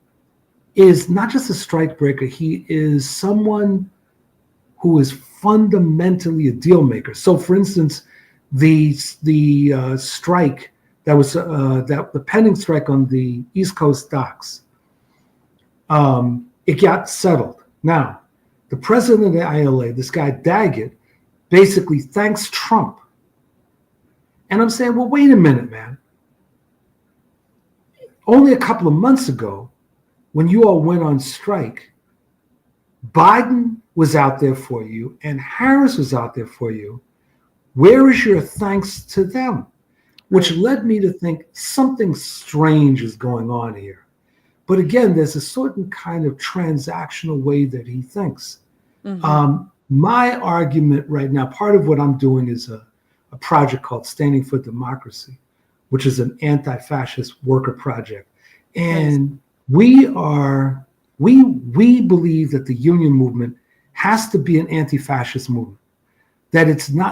is not just a strike breaker. He is someone who is fundamentally a deal maker. So, for instance, the strike that was the pending strike on the East Coast docks, it got settled. Now, the president of the ILA, this guy Daggett, basically thanks Trump. And I'm saying, well, wait a minute, man. Only a couple of months ago, when you all went on strike, Biden was out there for you and Harris was out there for you. Where is your thanks to them? Which led me to think something strange is going on here. But again, there's a certain kind of transactional way that he thinks. Mm-hmm. My argument right now, part of what I'm doing is a project called Standing for Democracy, which is an anti-fascist worker project. And we believe that the union movement has to be an anti-fascist movement. That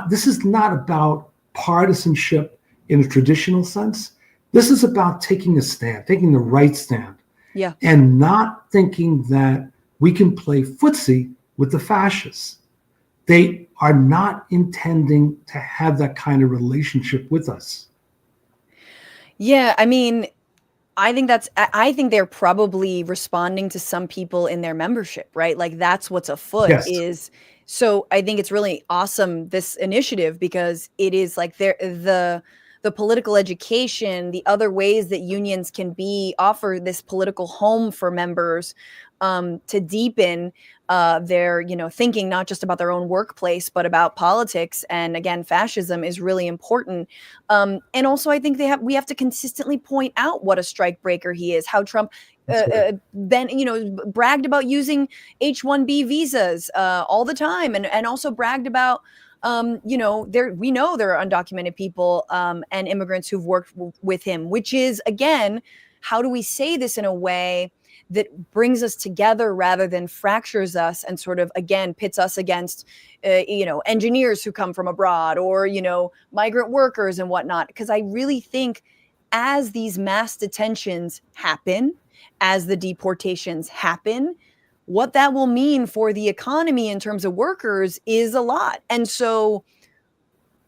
this is not about partisanship in a traditional sense. This is about taking a stand, taking the right stand. Yeah. And not thinking that we can play footsie with the fascists. They are not intending to have that kind of relationship with us. Yeah, I mean, I think they're probably responding to some people in their membership, right? Like that's what's afoot. Yes. So I think it's really awesome, this initiative, because it is like the political education, the other ways that unions can offer this political home for members to deepen their thinking, not just about their own workplace, but about politics. And again, fascism is really important. And also, I think we have to consistently point out what a strike breaker he is, how Trump then bragged about using H-1B visas all the time, and also bragged about we know there are undocumented people and immigrants who've worked with him, which is, again, how do we say this in a way that brings us together rather than fractures us and sort of, again, pits us against, engineers who come from abroad or, migrant workers and whatnot. Because I really think as these mass detentions happen, as the deportations happen, what that will mean for the economy in terms of workers is a lot. And so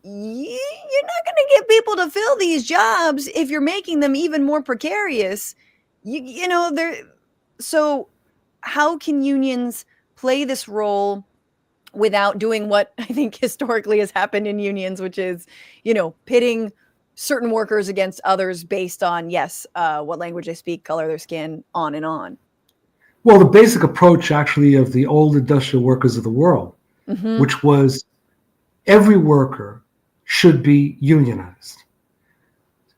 you're not going to get people to fill these jobs if you're making them even more precarious. So how can unions play this role without doing what I think historically has happened in unions, which is, pitting certain workers against others based on, yes, what language they speak, color of their skin, on and on. Well, the basic approach actually of the old industrial workers of the world, which was every worker should be unionized.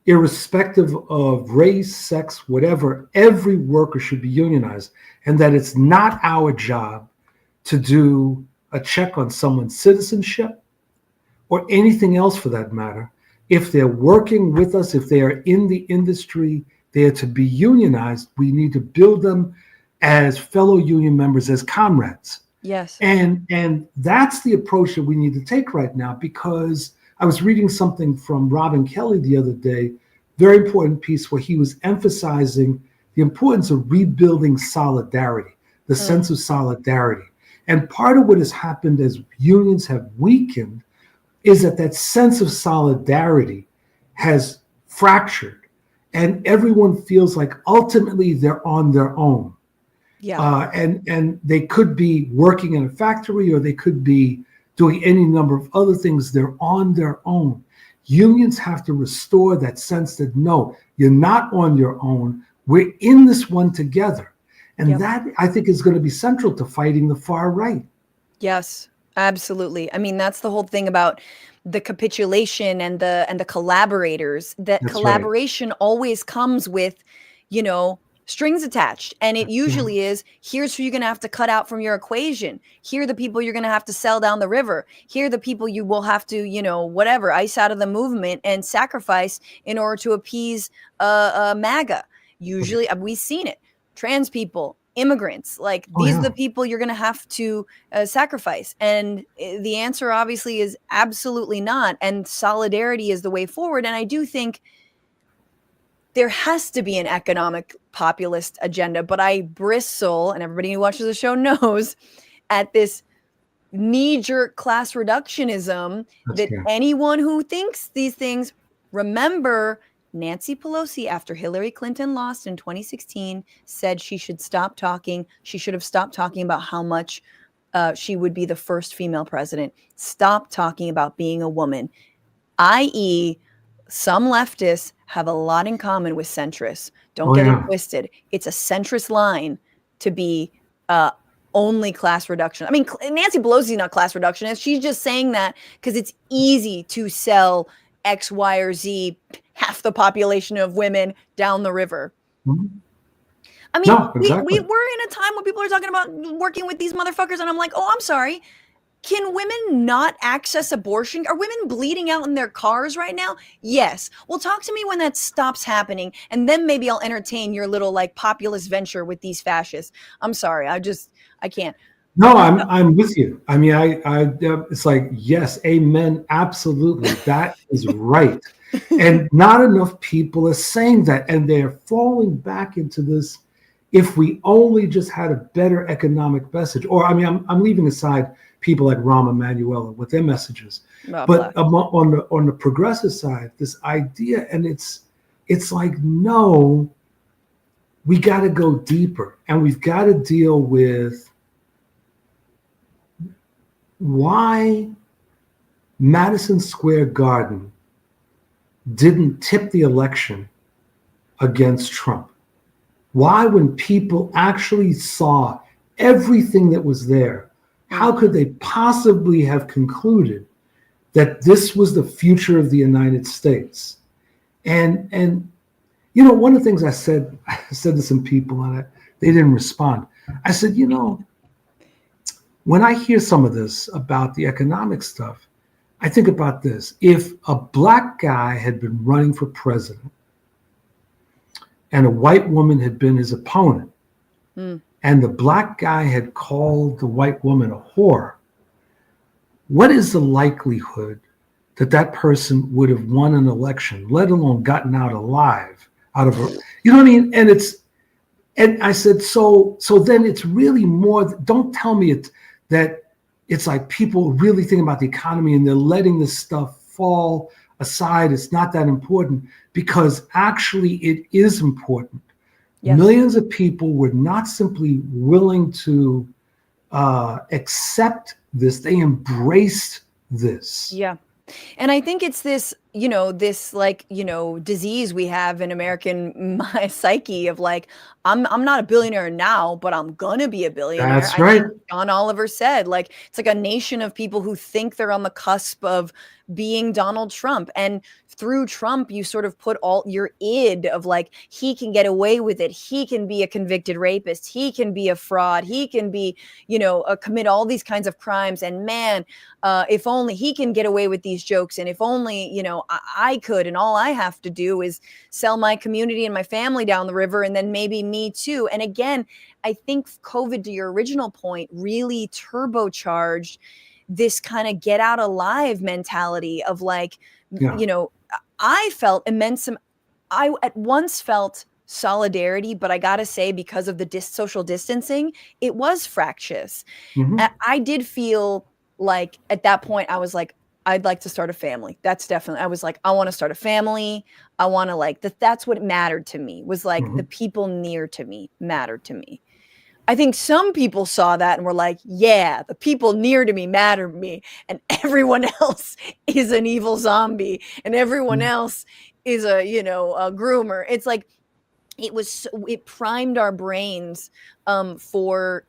Irrespective of race, sex, whatever, every worker should be unionized, and that it's not our job to do a check on someone's citizenship or anything else for that matter. If they're working with us, if they are in the industry, they are to be unionized. We need to build them as fellow union members, as comrades. Yes. And that's the approach that we need to take right now, because I was reading something from Robin Kelly the other day, very important piece where he was emphasizing the importance of rebuilding solidarity, the sense of solidarity. And part of what has happened as unions have weakened is that sense of solidarity has fractured, and everyone feels like ultimately they're on their own. Yeah. And they could be working in a factory, or they could be doing any number of other things. They're on their own. Unions have to restore that sense that, no, you're not on your own. We're in this one together. And that, I think, is going to be central to fighting the far right. Yes, absolutely. I mean, that's the whole thing about the capitulation and the collaborators. That That's collaboration always comes with, strings attached. And it usually is, here's who you're going to have to cut out from your equation. Here are the people you're going to have to sell down the river. Here are the people you will have to, ice out of the movement and sacrifice in order to appease MAGA. Usually, we've seen it. Trans people, immigrants, these are the people you're going to have to sacrifice. And the answer obviously is absolutely not. And solidarity is the way forward. And I do think there has to be an economic populist agenda, but I bristle, and everybody who watches the show knows, at this knee-jerk class reductionism anyone who thinks these things, remember Nancy Pelosi, after Hillary Clinton lost in 2016, said she should stop talking. She should have stopped talking about how much she would be the first female president. Stop talking about being a woman, i.e., some leftists have a lot in common with centrists. Don't get it twisted. It's a centrist line to be only class reduction. I mean, Nancy Pelosi's not class reductionist. She's just saying that because it's easy to sell X, Y, or Z, half the population of women down the river. I mean, we're in a time when people are talking about working with these motherfuckers, and I'm like, oh, I'm sorry. Can women not access abortion? Are women bleeding out in their cars right now? Yes. Well, talk to me when that stops happening, and then maybe I'll entertain your little populist venture with these fascists. I'm sorry. I can't. No, I'm with you. I mean, it's like, yes, amen. Absolutely. That is right. And not enough people are saying that, and they're falling back into this. If we only just had a better economic message, or I mean, I'm leaving aside people like Rahm Emanuel with their messages, but on the progressive side, this idea, and it's like, no, we got to go deeper, and we've got to deal with why Madison Square Garden didn't tip the election against Trump. Why, when people actually saw everything that was there, how could they possibly have concluded that this was the future of the United States? And one of the things I said to some people, and they didn't respond. I said, when I hear some of this about the economic stuff, I think about this. If a black guy had been running for president and a white woman had been his opponent, and the black guy had called the white woman a whore, what is the likelihood that that person would have won an election, let alone gotten out alive out of her? You know what I mean? And I said, so then it's really more. Don't tell me that it's like people really think about the economy and they're letting this stuff fall aside. It's not that important, because actually it is important. Yes. Millions of people were not simply willing to accept this. They embraced this. Yeah. And I think it's this, this disease we have in American psyche of like, I'm not a billionaire now, but I'm gonna be a billionaire. That's right. I think John Oliver said, like, it's like a nation of people who think they're on the cusp of being Donald Trump. And through Trump, you sort of put all your id of like, he can get away with it. He can be a convicted rapist. He can be a fraud. He can be, commit all these kinds of crimes. And man, if only he can get away with these jokes. And if only, I could, and all I have to do is sell my community and my family down the river, and then maybe me too. And again, I think COVID, to your original point, really turbocharged this kind of get out alive mentality of like, I felt I at once felt solidarity, but I gotta say, because of the social distancing, it was fractious. I did feel like at that point, I was like, I'd like to start a family. That's definitely, I was like, I want to start a family. I want to like that's what mattered to me, was like the people near to me mattered to me. I think some people saw that and were like, yeah, the people near to me matter to me, and everyone else is an evil zombie, and everyone else is a groomer. It's like, it primed our brains for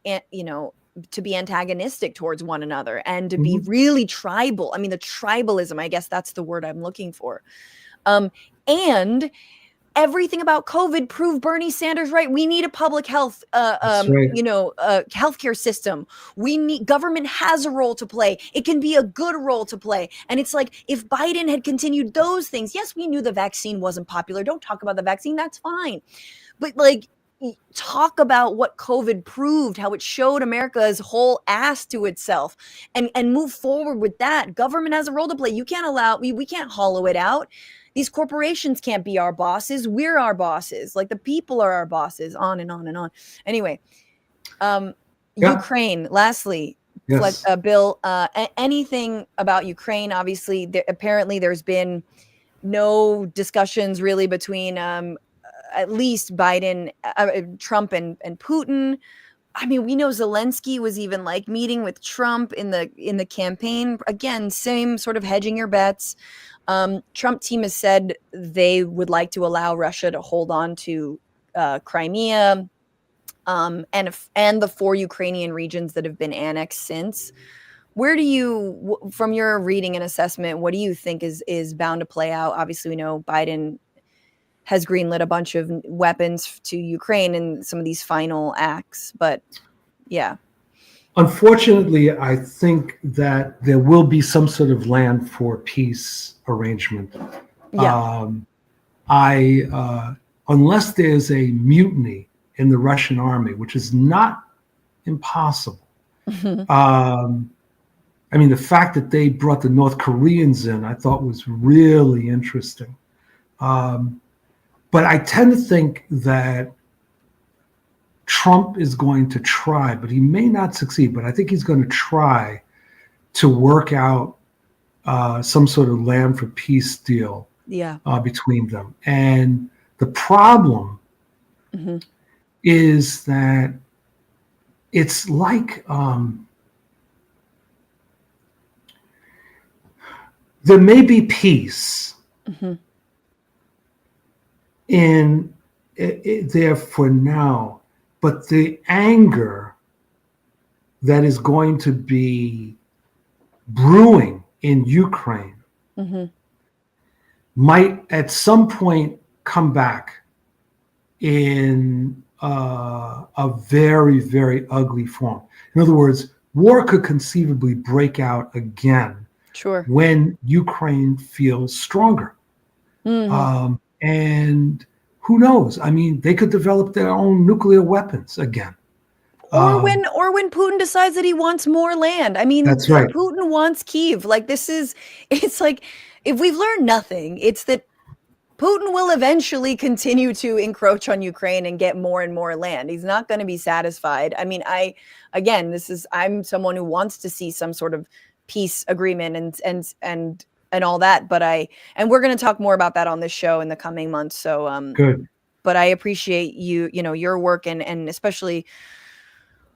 to be antagonistic towards one another, and to be really tribal. I mean, the tribalism, I guess that's the word I'm looking for. And everything about COVID proved Bernie Sanders right. We need a public health, healthcare system. Government has a role to play. It can be a good role to play. And it's like, if Biden had continued those things, yes, we knew the vaccine wasn't popular. Don't talk about the vaccine. That's fine. But like, talk about what COVID proved, how it showed America's whole ass to itself, and move forward with that. Government has a role to play. You can't allow, we can't hollow it out. These corporations can't be our bosses. We're our bosses. Like, the people are our bosses, on and on and on. Anyway, Ukraine, lastly, Yes. Bill, anything about Ukraine? Obviously, apparently there's been no discussions really between at least Biden, Trump and Putin. I mean, we know Zelensky was even like meeting with Trump in the campaign. Again, same sort of hedging your bets. Trump team has said they would like to allow Russia to hold on to Crimea and the 4 Ukrainian regions that have been annexed since. Where do you, from your reading and assessment, what do you think is bound to play out? Obviously, we know Biden has greenlit a bunch of weapons to Ukraine in some of these final acts, but yeah. Unfortunately, I think that there will be some sort of land for peace arrangement. Yeah. Unless there's a mutiny in the Russian army, which is not impossible. I mean, the fact that they brought the North Koreans in, I thought was really interesting. But I tend to think that Trump is going to try, but he may not succeed. But I think he's going to try to work out some sort of land for peace deal between them. And the problem is that it's like there may be peace in there for now, but the anger that is going to be brewing in Ukraine might at some point come back in a very, very ugly form. In other words, war could conceivably break out again when Ukraine feels stronger. And who knows? I mean, they could develop their own nuclear weapons again. Or when Putin decides that he wants more land. I mean, that's right. Putin wants Kyiv. Like, it's like, if we've learned nothing, it's that Putin will eventually continue to encroach on Ukraine and get more and more land. He's not going to be satisfied. I mean, I'm someone who wants to see some sort of peace agreement and all that, but we're going to talk more about that on this show in the coming months. So, good. But I appreciate your work and especially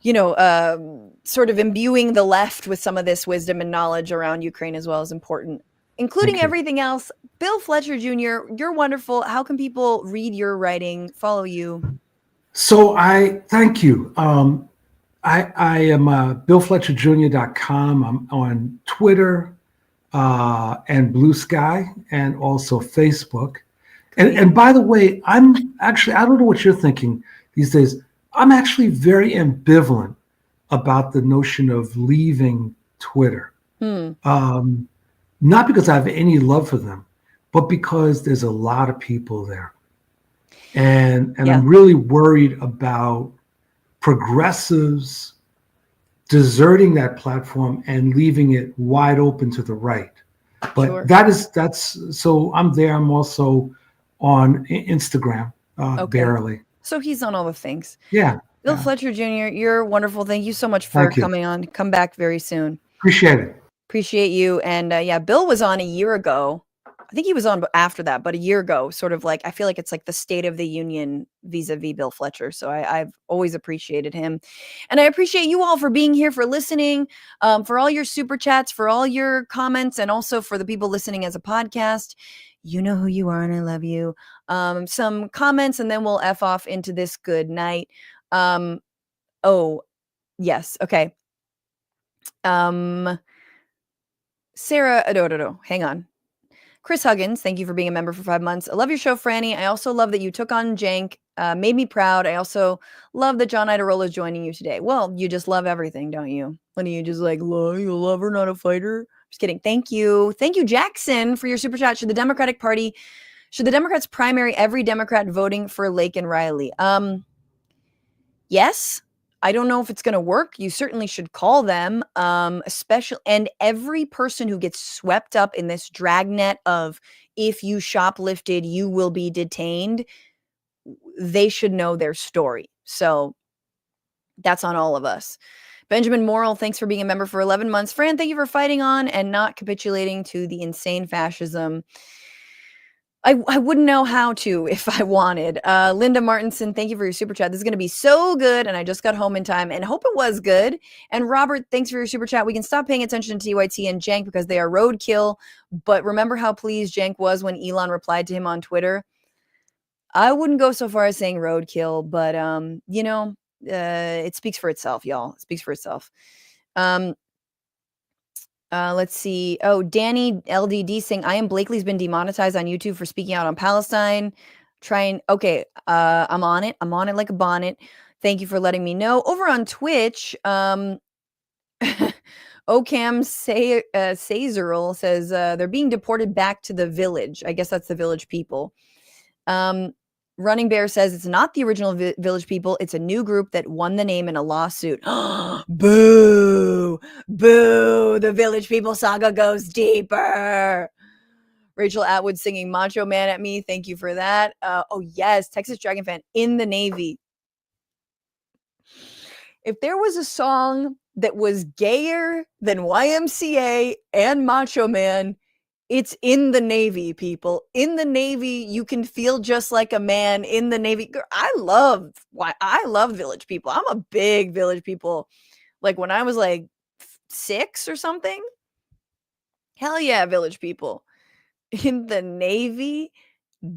sort of imbuing the left with some of this wisdom and knowledge around Ukraine as well is important, including everything else. Bill Fletcher Jr., you're wonderful. How can people read your writing, follow you? So I thank you. I am BillFletcherJr.com. I'm on Twitter and Blue Sky and also Facebook. And by the way, I'm actually, I don't know what you're thinking these days. I'm actually very ambivalent about the notion of leaving Twitter. Not because I have any love for them, but because there's a lot of people there. And I'm really worried about progressives deserting that platform and leaving it wide open to the right. But that's so I'm there. I'm also on Instagram, barely. So he's on all the things. Yeah. Bill Fletcher Jr., you're wonderful. Thank you so much for coming on. Come back very soon. Appreciate it. Appreciate you. And Bill was on a year ago. I think he was on after that, but a year ago, sort of like, I feel like it's like the State of the Union vis-a-vis Bill Fletcher. So I've always appreciated him. And I appreciate you all for being here, for listening, for all your super chats, for all your comments, and also for the people listening as a podcast. You know who you are, and I love you. Some comments, and then we'll F off into this good night. Oh, yes. Okay. Sarah, hang on. Chris Huggins, thank you for being a member for 5 months. I love your show, Franny. I also love that you took on Jank. Made me proud. I also love that John Iadarola is joining you today. Well, you just love everything, don't you? When you just like, you love her, not a fighter? Just kidding. Thank you. Thank you, Jackson, for your super chat. Should the Democrats primary every Democrat voting for Laken Riley? Yes. I don't know if it's going to work. You certainly should call them, especially, and every person who gets swept up in this dragnet of if you shoplifted, you will be detained. They should know their story. So that's on all of us. Benjamin Morrill, thanks for being a member for 11 months. Fran, thank you for fighting on and not capitulating to the insane fascism. I wouldn't know how to if I wanted. Linda Martinson, thank you for your super chat. This is going to be so good, and I just got home in time, and hope it was good. And Robert, thanks for your super chat. We can stop paying attention to TYT and Jank because they are roadkill, but remember how pleased Jank was when Elon replied to him on Twitter? I wouldn't go so far as saying roadkill, but, it speaks for itself, y'all. It speaks for itself. Let's see. Oh, Danny LDD saying, I am Blakely's been demonetized on YouTube for speaking out on Palestine. Okay. I'm on it. I'm on it like a bonnet. Thank you for letting me know. Over on Twitch, Ocam Sazerl says, they're being deported back to the village. I guess that's the village people. Running Bear says it's not the original Village People. It's a new group that won the name in a lawsuit. Boo! Boo! The Village People saga goes deeper. Rachel Atwood singing Macho Man at me. Thank you for that. Oh, yes. Texas Dragon fan in the Navy. If there was a song that was gayer than YMCA and Macho Man, it's In the Navy, people. In the Navy, you can feel just like a man in the Navy. Girl, I love Village People. I'm a big Village People. Like when I was like 6 or something. Hell yeah, Village People. In the Navy?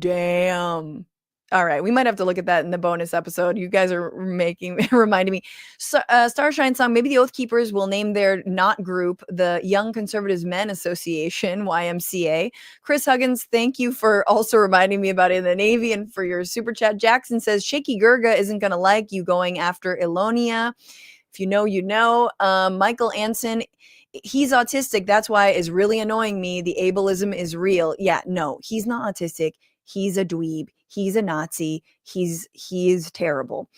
Damn. All right, we might have to look at that in the bonus episode. You guys are reminding me. Starshine song, maybe the Oath Keepers will name their not group the Young Conservatives Men Association, YMCA. Chris Huggins, thank you for also reminding me about In the Navy and for your super chat. Jackson says, Shaky Gurga isn't going to like you going after Elonia. If you know, you know. Michael Anson, he's autistic. That's why it's really annoying me. The ableism is real. Yeah, no, he's not autistic. He's a dweeb. He's a Nazi. He is terrible.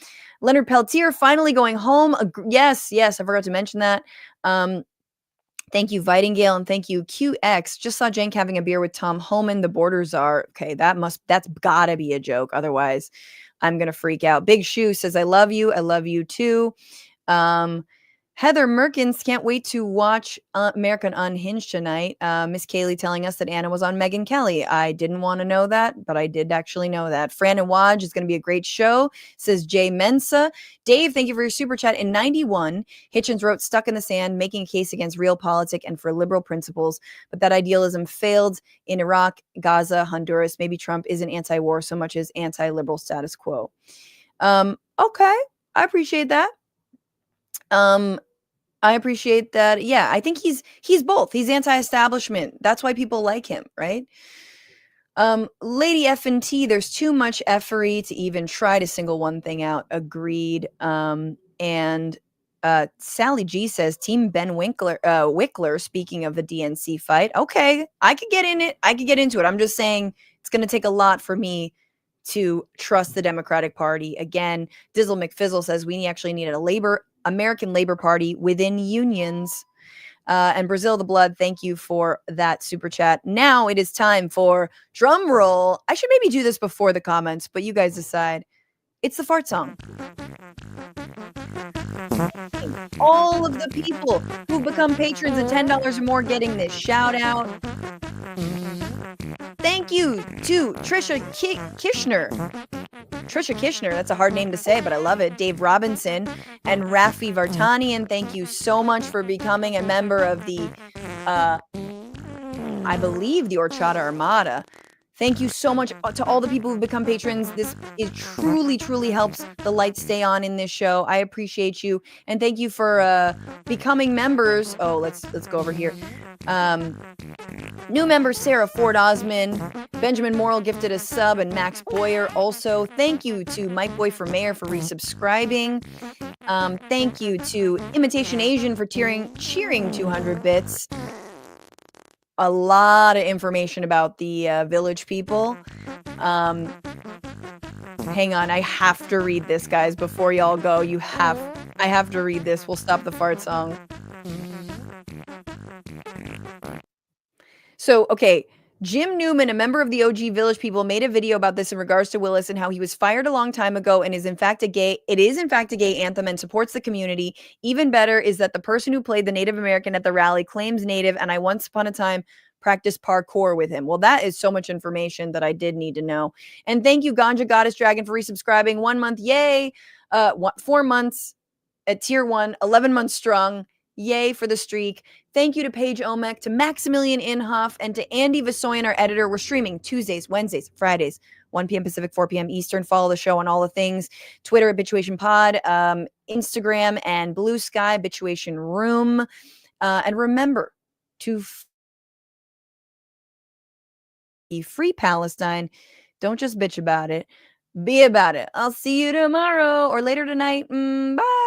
Leonard Peltier finally going home. Yes, I forgot to mention that. Thank you, Vitingale, and thank you, QX. Just saw Jank having a beer with Tom Homan. The borders are okay. That's gotta be a joke. Otherwise, I'm gonna freak out. Big Shoe says, I love you. I love you too. Heather Merkins can't wait to watch American Unhinged tonight. Miss Kaylee telling us that Anna was on Megyn Kelly. I didn't want to know that, but I did actually know that. Fran and Waj is going to be a great show, says Jay Mensa. Dave, thank you for your super chat. In 91, Hitchens wrote Stuck in the Sand, making a case against realpolitik and for liberal principles, but that idealism failed in Iraq, Gaza, Honduras. Maybe Trump isn't anti-war so much as anti-liberal status quo. Okay, I appreciate that. I appreciate that. Yeah, I think he's both. He's anti-establishment. That's why people like him, right? Lady F&T, there's too much effery to even try to single one thing out. Agreed. And Sally G says Team Ben Wickler, speaking of the DNC fight. Okay, I could get in it. I could get into it. I'm just saying it's going to take a lot for me to trust the Democratic Party. Again, Dizzle McFizzle says we actually need a American Labor Party within unions. And Brazil the Blood, thank you for that super chat. Now it is time for drum roll. I should maybe do this before the comments, but you guys decide. It's the fart song. All of the people who've become patrons at $10 or more getting this shout out. Thank you to Trisha Kishner. Trisha Kishner, that's a hard name to say, but I love it. Dave Robinson and Rafi Vartanian, thank you so much for becoming a member of the, I believe, the Orchata Armada. Thank you so much to all the people who've become patrons. This truly helps the lights stay on in this show. I appreciate you. And thank you for becoming members. Oh, let's go over here. New member Sarah Ford Osman, Benjamin Morrill gifted a sub, and Max Boyer also. Thank you to Mike Boy for Mayor for resubscribing. Thank you to Imitation Asian for cheering 200 bits. A lot of information about the village people. Hang on, I have to read this, guys, before y'all go. I have to read this. We'll stop the fart song. So, okay, Jim Newman, a member of the OG Village People, made a video about this in regards to Willis and how he was fired a long time ago and is in fact a gay anthem and supports the community. Even better is that the person who played the Native American at the rally claims Native, and I once upon a time practiced parkour with him. Well, that is so much information that I did need to know. And thank you, Ganja Goddess Dragon, for resubscribing. 1 month, yay. 4 months at tier 1, 11 months strong. Yay for the streak. Thank you to Paige Omek, to Maximilian Inhofe, and to Andy Vasoyan, our editor. We're streaming Tuesdays, Wednesdays, Fridays, 1 p.m. Pacific, 4 p.m. Eastern. Follow the show on all the things. Twitter, Habituation Pod, Instagram, and Blue Sky, Habituation Room. And remember to free Palestine. Don't just bitch about it. Be about it. I'll see you tomorrow or later tonight. Bye.